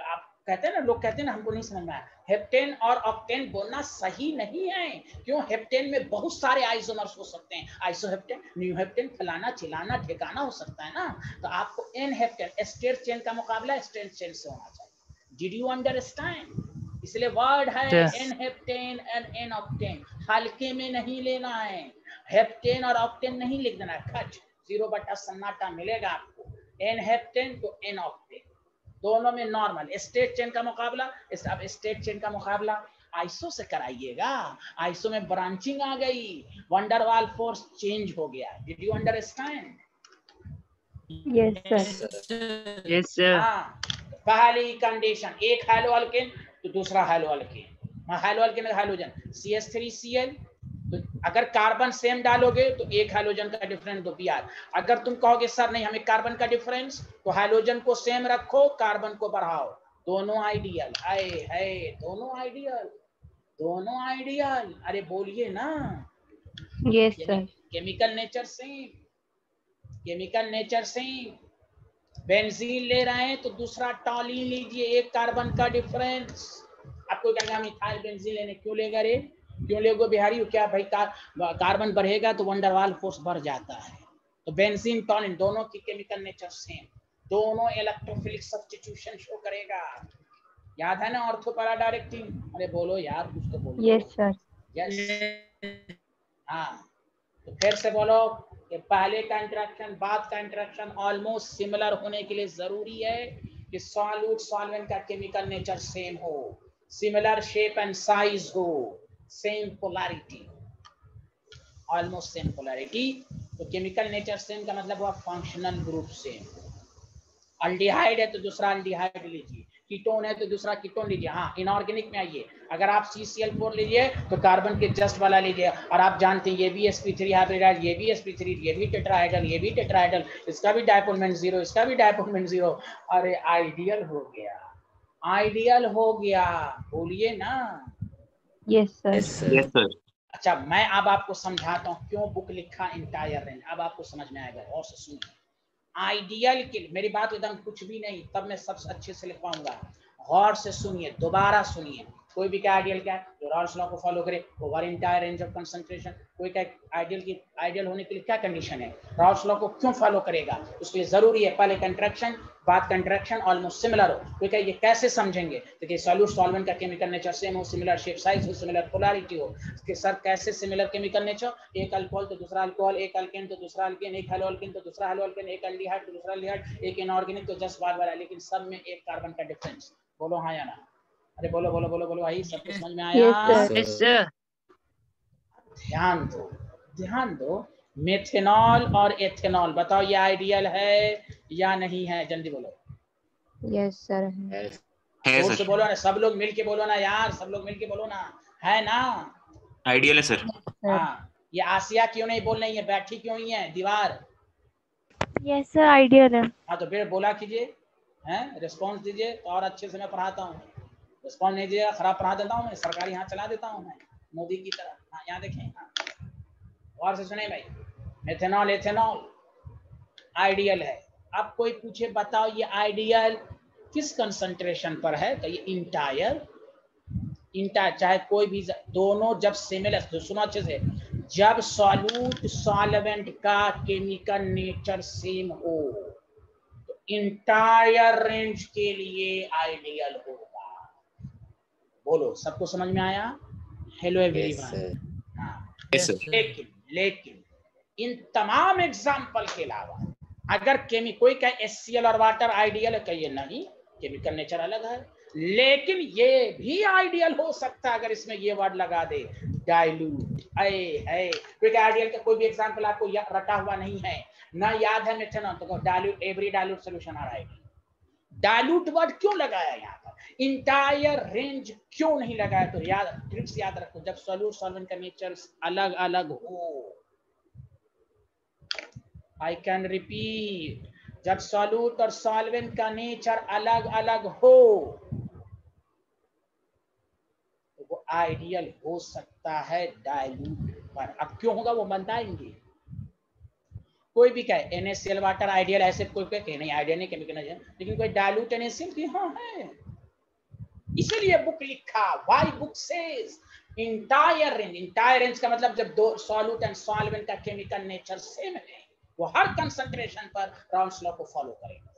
आप कहते हैं ना, लोग कहते हैं ना हमको नहीं समझ में आया, हेप्टेन और ऑक्टेन बोलना सही नहीं है। क्यों? हेप्टेन में बहुत सारे आइसोमर्स हो सकते हैं, आइसोहेप्टेन, न्यूहेप्टेन, फलाना चिलाना ठिकाना हो सकता है ना। तो आपको एन हेप्टेन स्ट्रेट चेन का मुकाबला स्ट्रेट चेन से होना चाहिए। Did you understand? इसलिए वर्ड है n heptane and n octane, हल्के में नहीं लेना है। हेप्टेन और ऑक्टेन नहीं लिख देना, खच 0 बटा सन्नाटा मिलेगा आपको। एन हेप्टेन तो एन ऑक्टेन, दोनों में नॉर्मल। स्ट्रेट चेन का मुकाबला, अब स्ट्रेट चेन का मुकाबला आइसो से कराइएगा। आइसो में ब्रांचिंग आ गई, वंडरवाल फोर्स चेंज हो गया। Did you understand? Yes sir. Yes sir. हाँ, पहली कंडीशन, एक हैलो अल्केन तो दूसरा hello alkane, hello alkane hydrogen CH3Cl, तो अगर कार्बन सेम डालोगे तो एक हाइड्रोजन का डिफरेंस दो Br। अगर तुम कहोगे सर नहीं हमें कार्बन का डिफरेंस, तो हाइड्रोजन को सेम रखो, कार्बन को बढ़ाओ, दोनों आइडियल। है दोनों आइडियल। अरे बोलिए ना। Yes sir. Chemical nature same. Benzene ले रहे हैं तो दूसरा टॉलीन लीजिए, एक कार्बन का डिफरेंस। आपको कहेगा मिथाइल बेंजीन लेने, क्यों लेगा रे, क्यों लेगो बिहारी? क्या भाई कार्बन बढ़ेगा तो वंडरवाल फोर्स बढ़ जाता है। तो बेंजीन टॉलीन दोनों की केमिकल नेचर सेम, दोनों इलेक्ट्रोफिलिक सब्स्टिट्यूशन शो करेगा। याद है ना ऑर्थो पैरा डायरेक्टिंग? अरे बोलो यार, कुछ तो बोलो। Yes sir. यस। हाँ, तो फिर से बोलो कि पहले का इंटरेक्शन बाद का इंटरेक्शन ऑलमोस्ट सिमिलर होने के लिए जरूरी है कि सॉल्यूट सॉल्वेंट का केमिकल नेचर सेम हो, सिमिलर शेप एंड साइज हो, same polarity, almost same polarity. तो केमिकल नेचर सेम का मतलब हुआ फंक्शनल ग्रुप सेम। अल्डिहाइड है तो दूसरा अल्डिहाइड लीजिए, कीटोन है तो दूसरा कीटोन लीजिए। हाँ, इनऑर्गेनिक में आइए, अगर आप CCl4 लीजिए तो कार्बन के जस्ट वाला लीजिए। और आप जानते हैं ये भी sp3 हाइब्रिडाइड, ये भी sp3, ये भी टेट्राहाइड्रल, ये भी टेट्राहाइड्रल, इसका भी डायपोलमेंट 0, इसका भी डायपोलमेंट 0। अरे आइडियल हो गया, बोलिए ना। Yes yes sir. Yes sir. Sir. अच्छा, मैं अब आपको समझाता हूँ क्यों बुक लिखा इंटायर रेंज, अब आपको समझ में आएगा। और से सुनिए, आइडियल के मेरी बात एकदम कुछ भी नहीं, तब मैं सबसे अच्छे से लिख पाऊंगा। गौर से सुनिए, दोबारा सुनिए। कोई भी क्या आइडियल क्या है, जो रॉल्स लॉ को फॉलो करे, over entire range of concentration. कोई क्या आइडियल की, आइडियल होने के लिए क्या कंडीशन है, रॉल्स लॉ को क्यों फॉलो करेगा, उसके लिए जरूरी है पहले कंट्रैक्शन बाद कंट्रैक्शन ऑलमोस्ट सिमिलर हो। कोई क्या ये कैसे समझेंगे, देखिए सॉल्यूट सॉल्वेंट का केमिकल नेचर सेम हो, सिमिलर शेप साइज हो, सिमिलर पोलैरिटी हो। कि सर कैसे सिमिलर केमिकल नेचर, एक अल्कोहल तो दूसरा अल्कोहल, एक अल्केन तो दूसरा अल्केन, एक हेलो अल्केन तो दूसरा हेलो अल्केन, एक एल्डिहाइड तो दूसरा एल्डिहाइड, एक इनऑर्गेनिक तो जस्ट बार बार है, लेकिन सब में एक कार्बन का डिफरेंस। बोलो हाँ या ना? अरे बोलो बोलो बोलो बोलो भाई, सबको समझ में आया? Yes, yes sir. ध्यान दो, मेथेनॉल और एथेनॉल, बताओ ये आइडियल है या नहीं है? जल्दी बोलो। Yes sir. यस है जोर से सर। बोलो ना, सब लोग मिलके बोलो ना यार, सब लोग मिलके बोलो ना, है ना? आइडियल है सर। हाँ, ये आसिया क्यों नहीं बोल रही है, बैठी क्यों ही है दीवार? यस सर, आइडियल है। हाँ तो फिर बोला कीजिए, हैं रिस्पॉन्स दीजिए तो और अच्छे से मैं पढ़ाता हूँ। रिस्पॉन्स नहीं दिया खराब पढ़ा देता हूँ मैं, सरकारी यहाँ चला देता हूँ मैं, मोदी की तरह। हाँ यहाँ देखें, हाँ और से सुने भाई, मेथेनॉल एथेनॉल आइडियल है। अब कोई पूछे बताओ ये आइडियल किस कंसंट्रेशन पर है, तो ये इंटायर चाहे कोई भी, दोनों जब सिमिलर, तो सुनो अच्छे से, जब सॉल्यूट सॉल्वेंट का केमिकल नेचर सेम हो तो इंटायर रेंज के लिए आइडियल होगा। बोलो, सबको समझ में आया? Hello yes everyone. सर। हाँ, यस सर। लेकिन इन तमाम एग्जाम्पल के अलावा अगर कोई कहे HCl और वाटर आइडियल है, कहिए नहीं, केमिकल नेचर अलग है, लेकिन ये भी आइडियल हो सकता है अगर इसमें ये वर्ड लगा दे, डाइल्यूट। है कोई आइडियल का कोई भी एग्जाम्पल आपको रटा हुआ नहीं है, ना याद है मेथनॉल, तो dilute, every dilute solution are ideal. Dilute word क्यों लगाया यहाँ पर, इंटायर रेंज क्यों नहीं लगाया, तो ट्रिक्स याद रखो, जब सॉल्यूट सॉल्वेंट का नेचर अलग अलग हो, आई कैन रिपीट, जब सॉल्यूट और सॉल्वेंट का नेचर अलग अलग हो तो वो आइडियल हो सकता है डाइल्यूट पर। अब क्यों होगा वो बताएंगे। कोई भी कहे NaCl वाटर आइडियल, ऐसे कोई कहे नहीं आइडियल नहीं केमिकल नेचर, लेकिन कोई डाइल्यूट NaCl की हाँ है, इसीलिए बुक लिखा, why book says entire range. Entire range का मतलब जब दो सॉल्यूट एंड सॉल्वेंट का केमिकल नेचर सेम है, वो हर कंसंट्रेशन पर राउंड्स लॉ को फॉलो करेगा।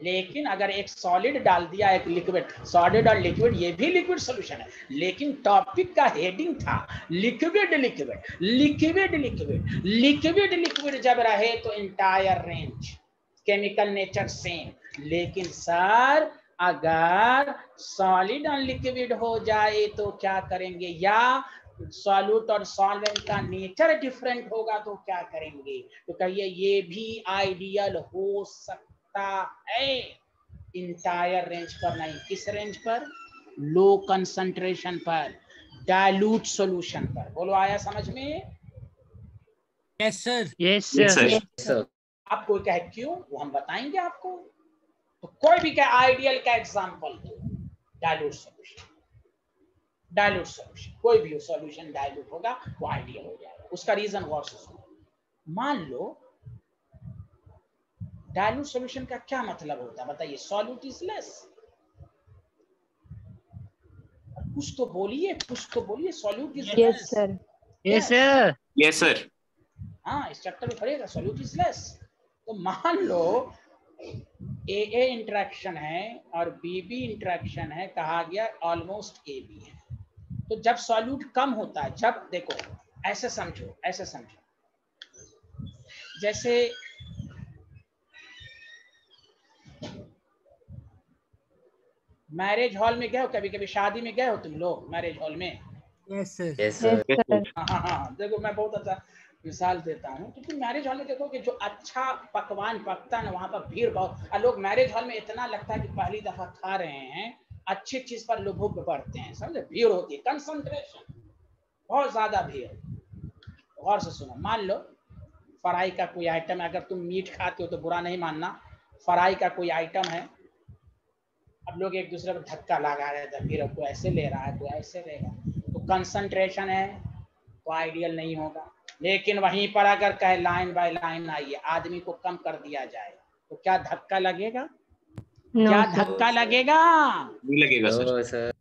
लेकिन अगर एक सॉलिड डाल दिया एक लिक्विड, सॉलिड और लिक्विड ये भी लिक्विड सॉल्यूशन है, लेकिन टॉपिक का हेडिंग था liquid liquid liquid liquid liquid liquid, जब रहे तो entire range chemical nature same. लेकिन सर अगर सॉलिड और लिक्विड हो जाए तो क्या करेंगे, या सॉल्यूट और सॉल्वेंट का नेचर डिफरेंट होगा तो क्या करेंगे, तो कहिए ये भी आइडियल हो सकता है इंटायर रेंज पर नहीं। किस रेंज पर, लो कंसंट्रेशन पर, डाइल्यूट सॉल्यूशन पर। बोलो आया समझ में? Yes sir. Yes Yes, sir. sir. Yes, sir. आप कोई कहे क्यों, वो हम बताएंगे आपको। तो कोई भी कहे आइडियल का एग्जांपल दो, डाइल्यूट सॉल्यूशन, डाइल्यूट सॉल्यूशन, कोई भी सॉल्यूशन डाइल्यूट होगा वो आइडियल हो जाएगा। उसका रीजन गौर से सुनो। मान लो डाइल्यूट सॉल्यूशन का क्या मतलब होता है बताइए, सॉल्यूट इज लेस। कुछ तो बोलिए, कुछ तो बोलिए, solute is Yes, less. sir. Yes sir. Yes, sir. हाँ, इस चैप्टर में पढ़ेगा सॉल्यूट इज लेस। तो मान लो AA इंटरेक्शन है और BB इंटरेक्शन है, कहा गया ऑलमोस्ट AB है। तो जब सॉल्यूट कम होता है, जब देखो ऐसे समझो, ऐसे समझो, जैसे मैरिज हॉल में गए हो, कभी कभी शादी में गए हो तुम लोग मैरिज हॉल में? Yes sir. Yes, sir. Yes, sir. हाँ, देखो मैं बहुत अच्छा मिसाल देता हूँ, क्योंकि मैरिज हॉल में देखो कि जो अच्छा पकवान पकता है ना, वहाँ पर भीड़ बहुत, और लोग मैरिज हॉल में इतना लगता है कि पहली दफा खा रहे हैं, अच्छी चीज पर लोग भूख बढ़ते हैं, समझे, भीड़ होती है, कंसंट्रेशन, बहुत ज्यादा भीड़। गौर से सुनो, मान लो फ्राई का कोई आइटम है, अगर तुम मीट खाते हो तो बुरा नहीं मानना, फ्राई का कोई आइटम है, अब लोग एक दूसरे पर धक्का लगा रहे थे, फिर कोई ऐसे ले रहा है, कोई ऐसे लेगा, तो कंसंट्रेशन है तो आइडियल नहीं होगा। लेकिन वहीं पर अगर कहे लाइन बाय लाइन आइए, आदमी को कम कर दिया जाए, तो क्या धक्का लगेगा? No, क्या sir. धक्का लगेगा? नहीं लगेगा सर। No, sir.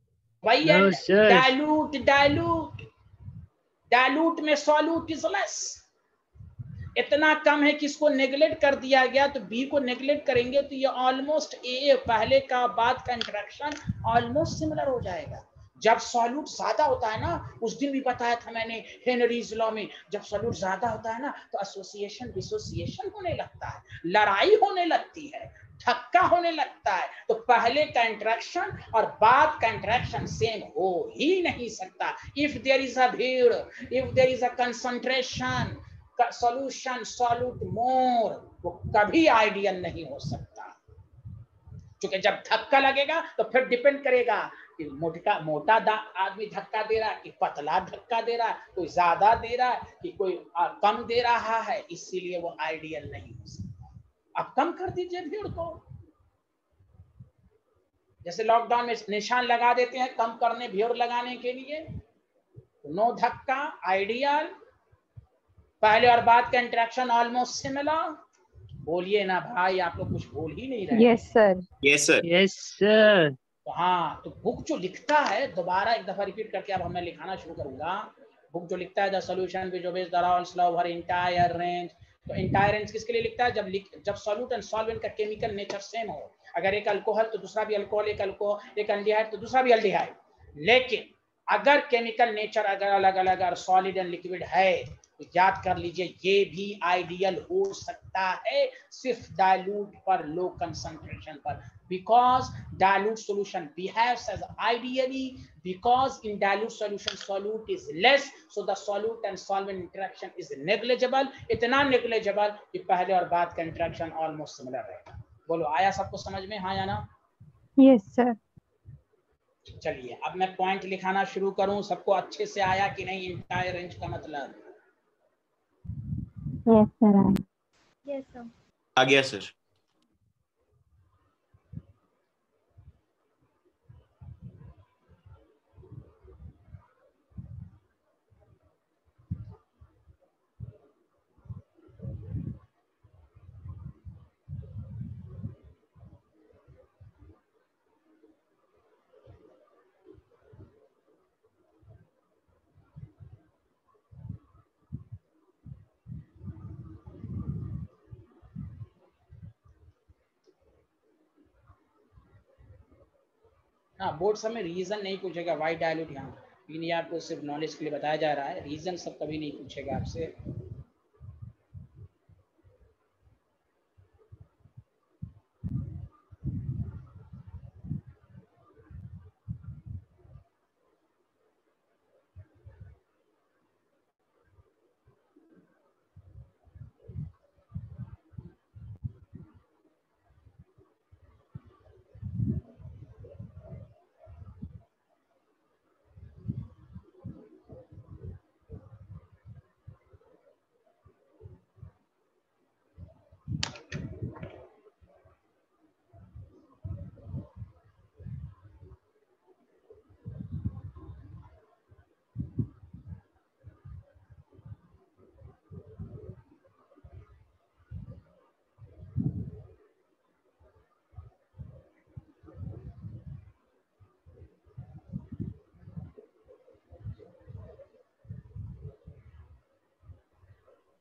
वही No, है sir. डाइल्यूट, डाइल्यूट, डाइल्यूट में सॉल्यूट इज लेस, इतना कम है कि इसको नेग्लेक्ट कर दिया गया, तो बी को नेग्लेक्ट करेंगे तो ये ऑलमोस्ट ए, पहले का बाद का इंटरेक्शन ऑलमोस्ट सिमिलर हो जाएगा। जब सॉल्यूट ज्यादा होता है ना, उस दिन भी बताया था मैंने हेनरीज लॉ में, जब सॉल्यूट ज्यादा होता है ना तो एसोसिएशन डिसोसिएशन होने लगता है, लड़ाई होने लगती है, धक्का होने लगता है। तो पहले का इंटरेक्शन और बाद का इंटरेक्शन सेम हो ही नहीं सकता। इफ देयर इज अ भीड़, if there is a concentration, solution solute more, वो कभी आइडियल नहीं हो सकता, क्योंकि जब धक्का लगेगा तो फिर डिपेंड करेगा कि मोटा आदमी धक्का दे रहा है कि पतला धक्का दे रहा है, कोई ज्यादा दे रहा है कि कोई कम दे रहा है, इसीलिए वो आइडियल नहीं हो सकता। अब कम कर दीजिए भीड़ को, जैसे लॉकडाउन में निशान लगा देते हैं कम करने, भीड़ लगाने के लिए, नो धक्का, आइडियल, पहले और बाद का इंटरेक्शन ऑलमोस्ट सिमिलर। बोलिए ना भाई, आप लोग कुछ बोल ही नहीं रहे। Yes, sir. Yes, sir. Yes sir. तो हाँ, तो बुक जो लिखता है, दोबारा एक दफा रिपीट करके अब मैं लिखाना शुरू करूंगा। बुक जो लिखता है the solution which obeys the rules of her entire range, तो इंटायर रेंज किसके लिए लिखता है? जब सॉल्यूट एंड सॉल्वेंट का केमिकल नेचर सेम हो। अगर एक अल्कोहल तो दूसरा भी अल्कोहल, एक अल्कोहल एक एल्डिहाइड तो दूसरा भी एल्डिहाइड। लेकिन अगर केमिकल नेचर अगर अलग अलग और सॉलिड एंड लिक्विड है तो याद कर लीजिए ये भी आइडियल हो सकता है सिर्फ डाइल्यूट पर लो कंसंट्रेशन पर, because dilute solution behaves as ideally because in dilute solution solute is less, so the solute and solvent interaction is negligible, इतना negligible कि पहले और बाद का interaction almost similar रहेगा। बोलो आया सबको समझ में, हाँ या ना? Yes, sir. चलिए अब मैं पॉइंट लिखाना शुरू करूं, सबको अच्छे से आया कि नहीं इंटायर रेंज का मतलब? Yes, sir. Yes, sir. आ गया सर। हाँ बोर्ड सब में रीजन नहीं पूछेगा वाई डायल्यूट, यहाँ लेकिन ये आपको सिर्फ नॉलेज के लिए बताया जा रहा है, रीजन सब कभी नहीं पूछेगा आपसे।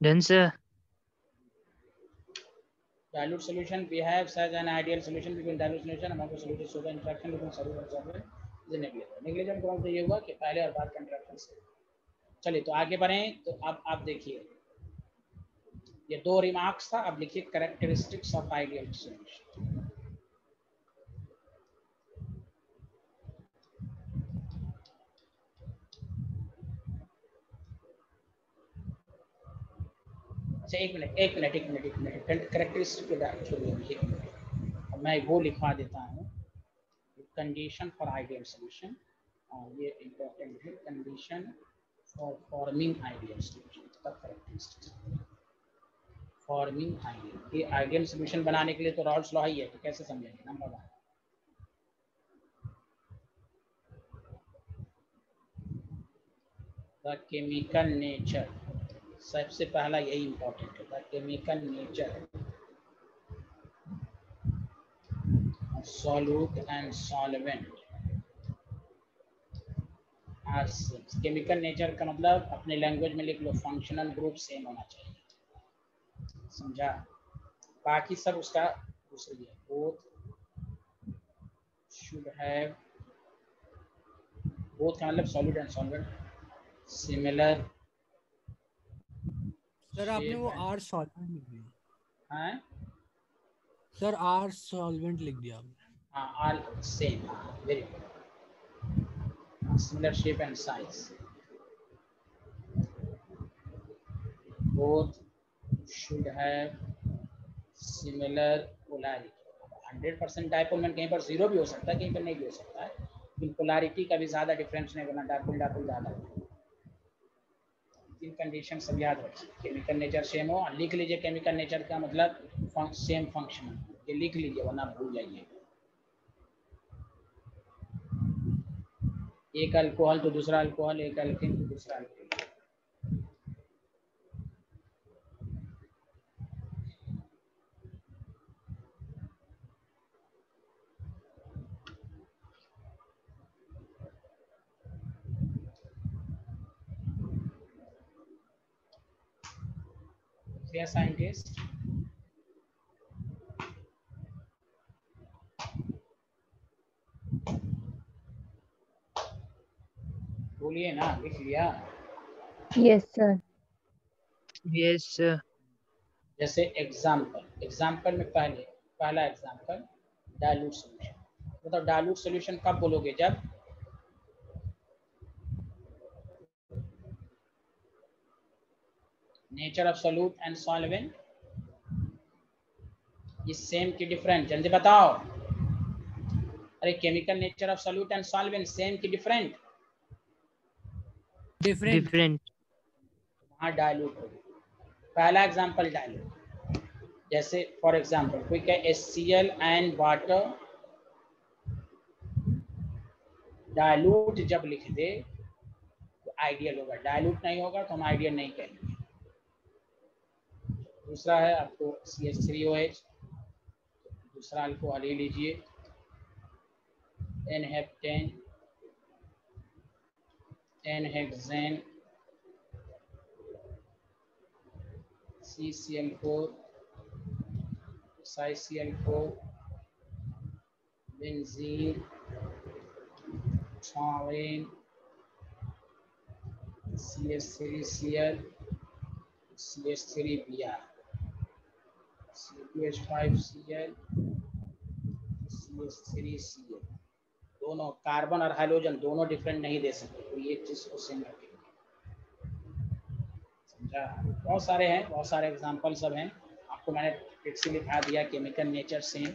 Done, sir. Dilute solution behaves as an ideal solution between dilute solution among the solution, so the interaction between solute and solvent is negligible। negligible का मतलब ये हुआ कि पहले और बाद का इंटरेक्शन से। चलिए तो आगे बढ़ें, तो अब आप देखिए ये दो रिमार्क्स था, अब लिखिए कैरेक्टरिस्टिक्स ऑफ आइडियल सॉल्यूशन। अच्छा एक मिनट कैरेक्टरिस्टिक छोड़िए, अब मैं वो लिखवा देता हूँ कंडीशन फॉर आइडियल सॉल्यूशन, और ये इंपॉर्टेंट है condition for forming ideal solution. तब कैरेक्टरिस्टिक्स फॉर्मिंग आइडियल, ये आइडियल सॉल्यूशन बनाने के लिए तो रॉल्स लॉ ही है, तो कैसे समझेंगे? नंबर 1 द केमिकल नेचर, सबसे पहला यही इंपॉर्टेंट है, the chemical nature solute and solvent are same। Chemical nature का मतलब अपने लैंग्वेज में लिख लो, फंक्शनल ग्रुप सेम होना चाहिए, समझा? बाकी सब उसका दूसरी है, both should have, both का मतलब solute and solvent similar। Sir आपने वो आर सॉल्वेंट लिख दिया। हैं? सर आर सॉल्वेंट लिख दिया आपने। हाँ all same, very good, similar shape and size, both should have similar polarity। 100% dipole में कहीं पर 0 भी हो सकता है, कहीं पर नहीं भी हो सकता है, लेकिन पोलैरिटी का भी ज़्यादा डिफरेंस नहीं बना, डायपोल ज़्यादा है। तीन कंडीशन सब याद रखिए, केमिकल नेचर सेम हो, लिख लीजिए केमिकल नेचर का मतलब सेम फंक्शन, ये लिख लीजिए वरना भूल जाइए। एक अल्कोहल तो दूसरा अल्कोहल, एक एल्कीन तो दूसरा एल्कीन। Dear scientist, बोलिए ना, लिख लिया? Yes, sir. Yes, sir. जैसे एग्जाम्पल में पहला एग्जाम्पल डाइल्यूट सॉल्यूशन। मतलब डाइल्यूट सॉल्यूशन कब बोलोगे? जब nature of solute and solvent is same की डिफरेंट? जल्दी बताओ। अरे chemical nature of solute and solvent same की डिफरेंट? डिफरेंट। वहाँ डाइल्यूट होगी। पहला एग्जाम्पल डाइल्यूट, जैसे फॉर एग्जाम्पल कोई कहे HCl एंड वाटर डाइल्यूट, जब लिख दे तो आइडियल होगा, डाइल्यूट नहीं होगा तो हम आइडियल नहीं कहेंगे। दूसरा है आपको CH3OH, दूसरा अल्कोहल ले लीजिए, N-हेप्टेन, N-हेक्सेन, CCl4, SiCl4, benzene, Touraine, CH3Cl, CH3Br, C2H5Cl, CH3Cl। दोनों कार्बन और हाइड्रोजन दोनों डिफरेंट नहीं दे सकते, तो ये चीज को सेम रखेंगे। समझा? बहुत सारे हैं, बहुत सारे एग्जांपल सब हैं, आपको मैंने फिर से लिखा दिया। Chemical nature same.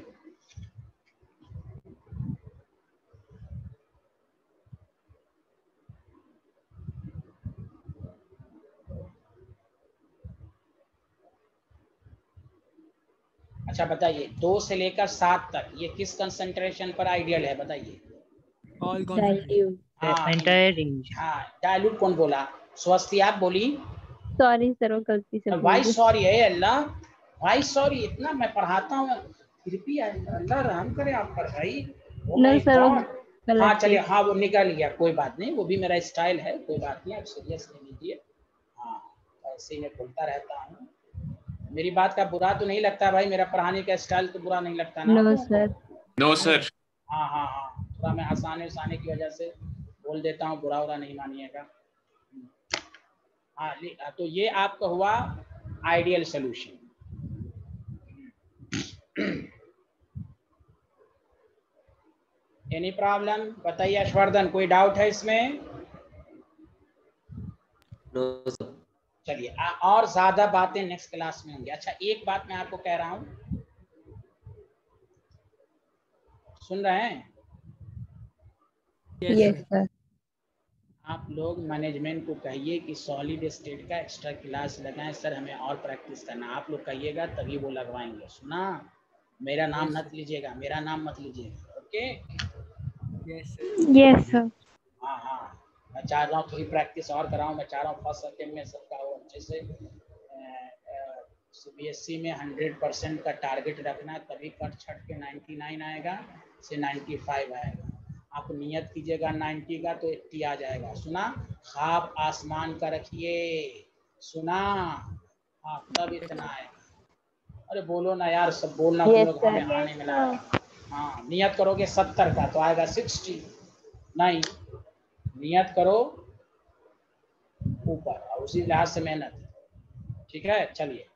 अच्छा बताइए, 2 से लेकर 7 तक ये किस कंसंट्रेशन पर आइडियल है? बताइए। All Dilute. हाँ Entire range. हाँ, डाइल्यूट कौन बोला? स्वस्ति आप बोली? Sorry, sir, वो गलती से बोल भाई दी। सॉरी है अल्लाह, भाई सॉरी, इतना मैं पढ़ाता हूँ फिर भी अल्लाह रहम करे आप पर भाई। Oh No, my sir, वो God। गलत हाँ चलिए, थी। हाँ वो निकल गया, कोई बात नहीं, वो भी मेरा स्टाइल है, कोई बात नहीं, आप सीरियस नहीं लीजिए। हाँ ऐसे ही मैं बोलता रहता हूँ। मेरी बात का बुरा तो नहीं लगता भाई? मेरा पढ़ाने का स्टाइल तो बुरा नहीं लगता ना No, आपको? sir. No sir. हाँ हाँ हाँ, थोड़ा मैं आसानी की वजह से बोल देता हूँ, बुरा उरा नहीं मानिएगा। हाँ तो ये आपका हुआ आइडियल सॉल्यूशन। Any problem? बताइए हर्षवर्धन, कोई डाउट है इसमें? No sir. चलिए और ज्यादा बातें नेक्स्ट क्लास में होंगी। अच्छा एक बात मैं आपको कह रहा हूँ, सुन रहे हैं? Yes, sir. आप लोग मैनेजमेंट को कहिए कि सॉलिड स्टेट का एक्स्ट्रा क्लास लगाएं सर, हमें और प्रैक्टिस करना। आप लोग कहिएगा तभी वो लगवाएंगे। सुना? मेरा नाम मत लीजिएगा, मेरा नाम मत लीजिएगा। ओके? Yes, sir. हाँ हाँ, मैं चाह रहा हूँ थोड़ी प्रैक्टिस और कराऊँ। मैं चाह रहा हूँ फर्स्ट सेकेंड में सबका हो अच्छे से। CBSE में 100% का टारगेट रखना, तभी कट छट के 99 आएगा से 95 आएगा। आप नियत कीजिएगा 90 का तो 80 आ जाएगा। सुना? ख्वाब आसमान का रखिए। सुना? हाँ तब इतना आएगा। अरे बोलो ना यार, सब बोलना तुम Yes, लोग, sir. हमें आने में लाएगा। हाँ नियत करोगे 70 का तो आएगा 60। नहीं, नियत करो ऊपर और उसी लिहाज से मेहनत। ठीक है? चलिए।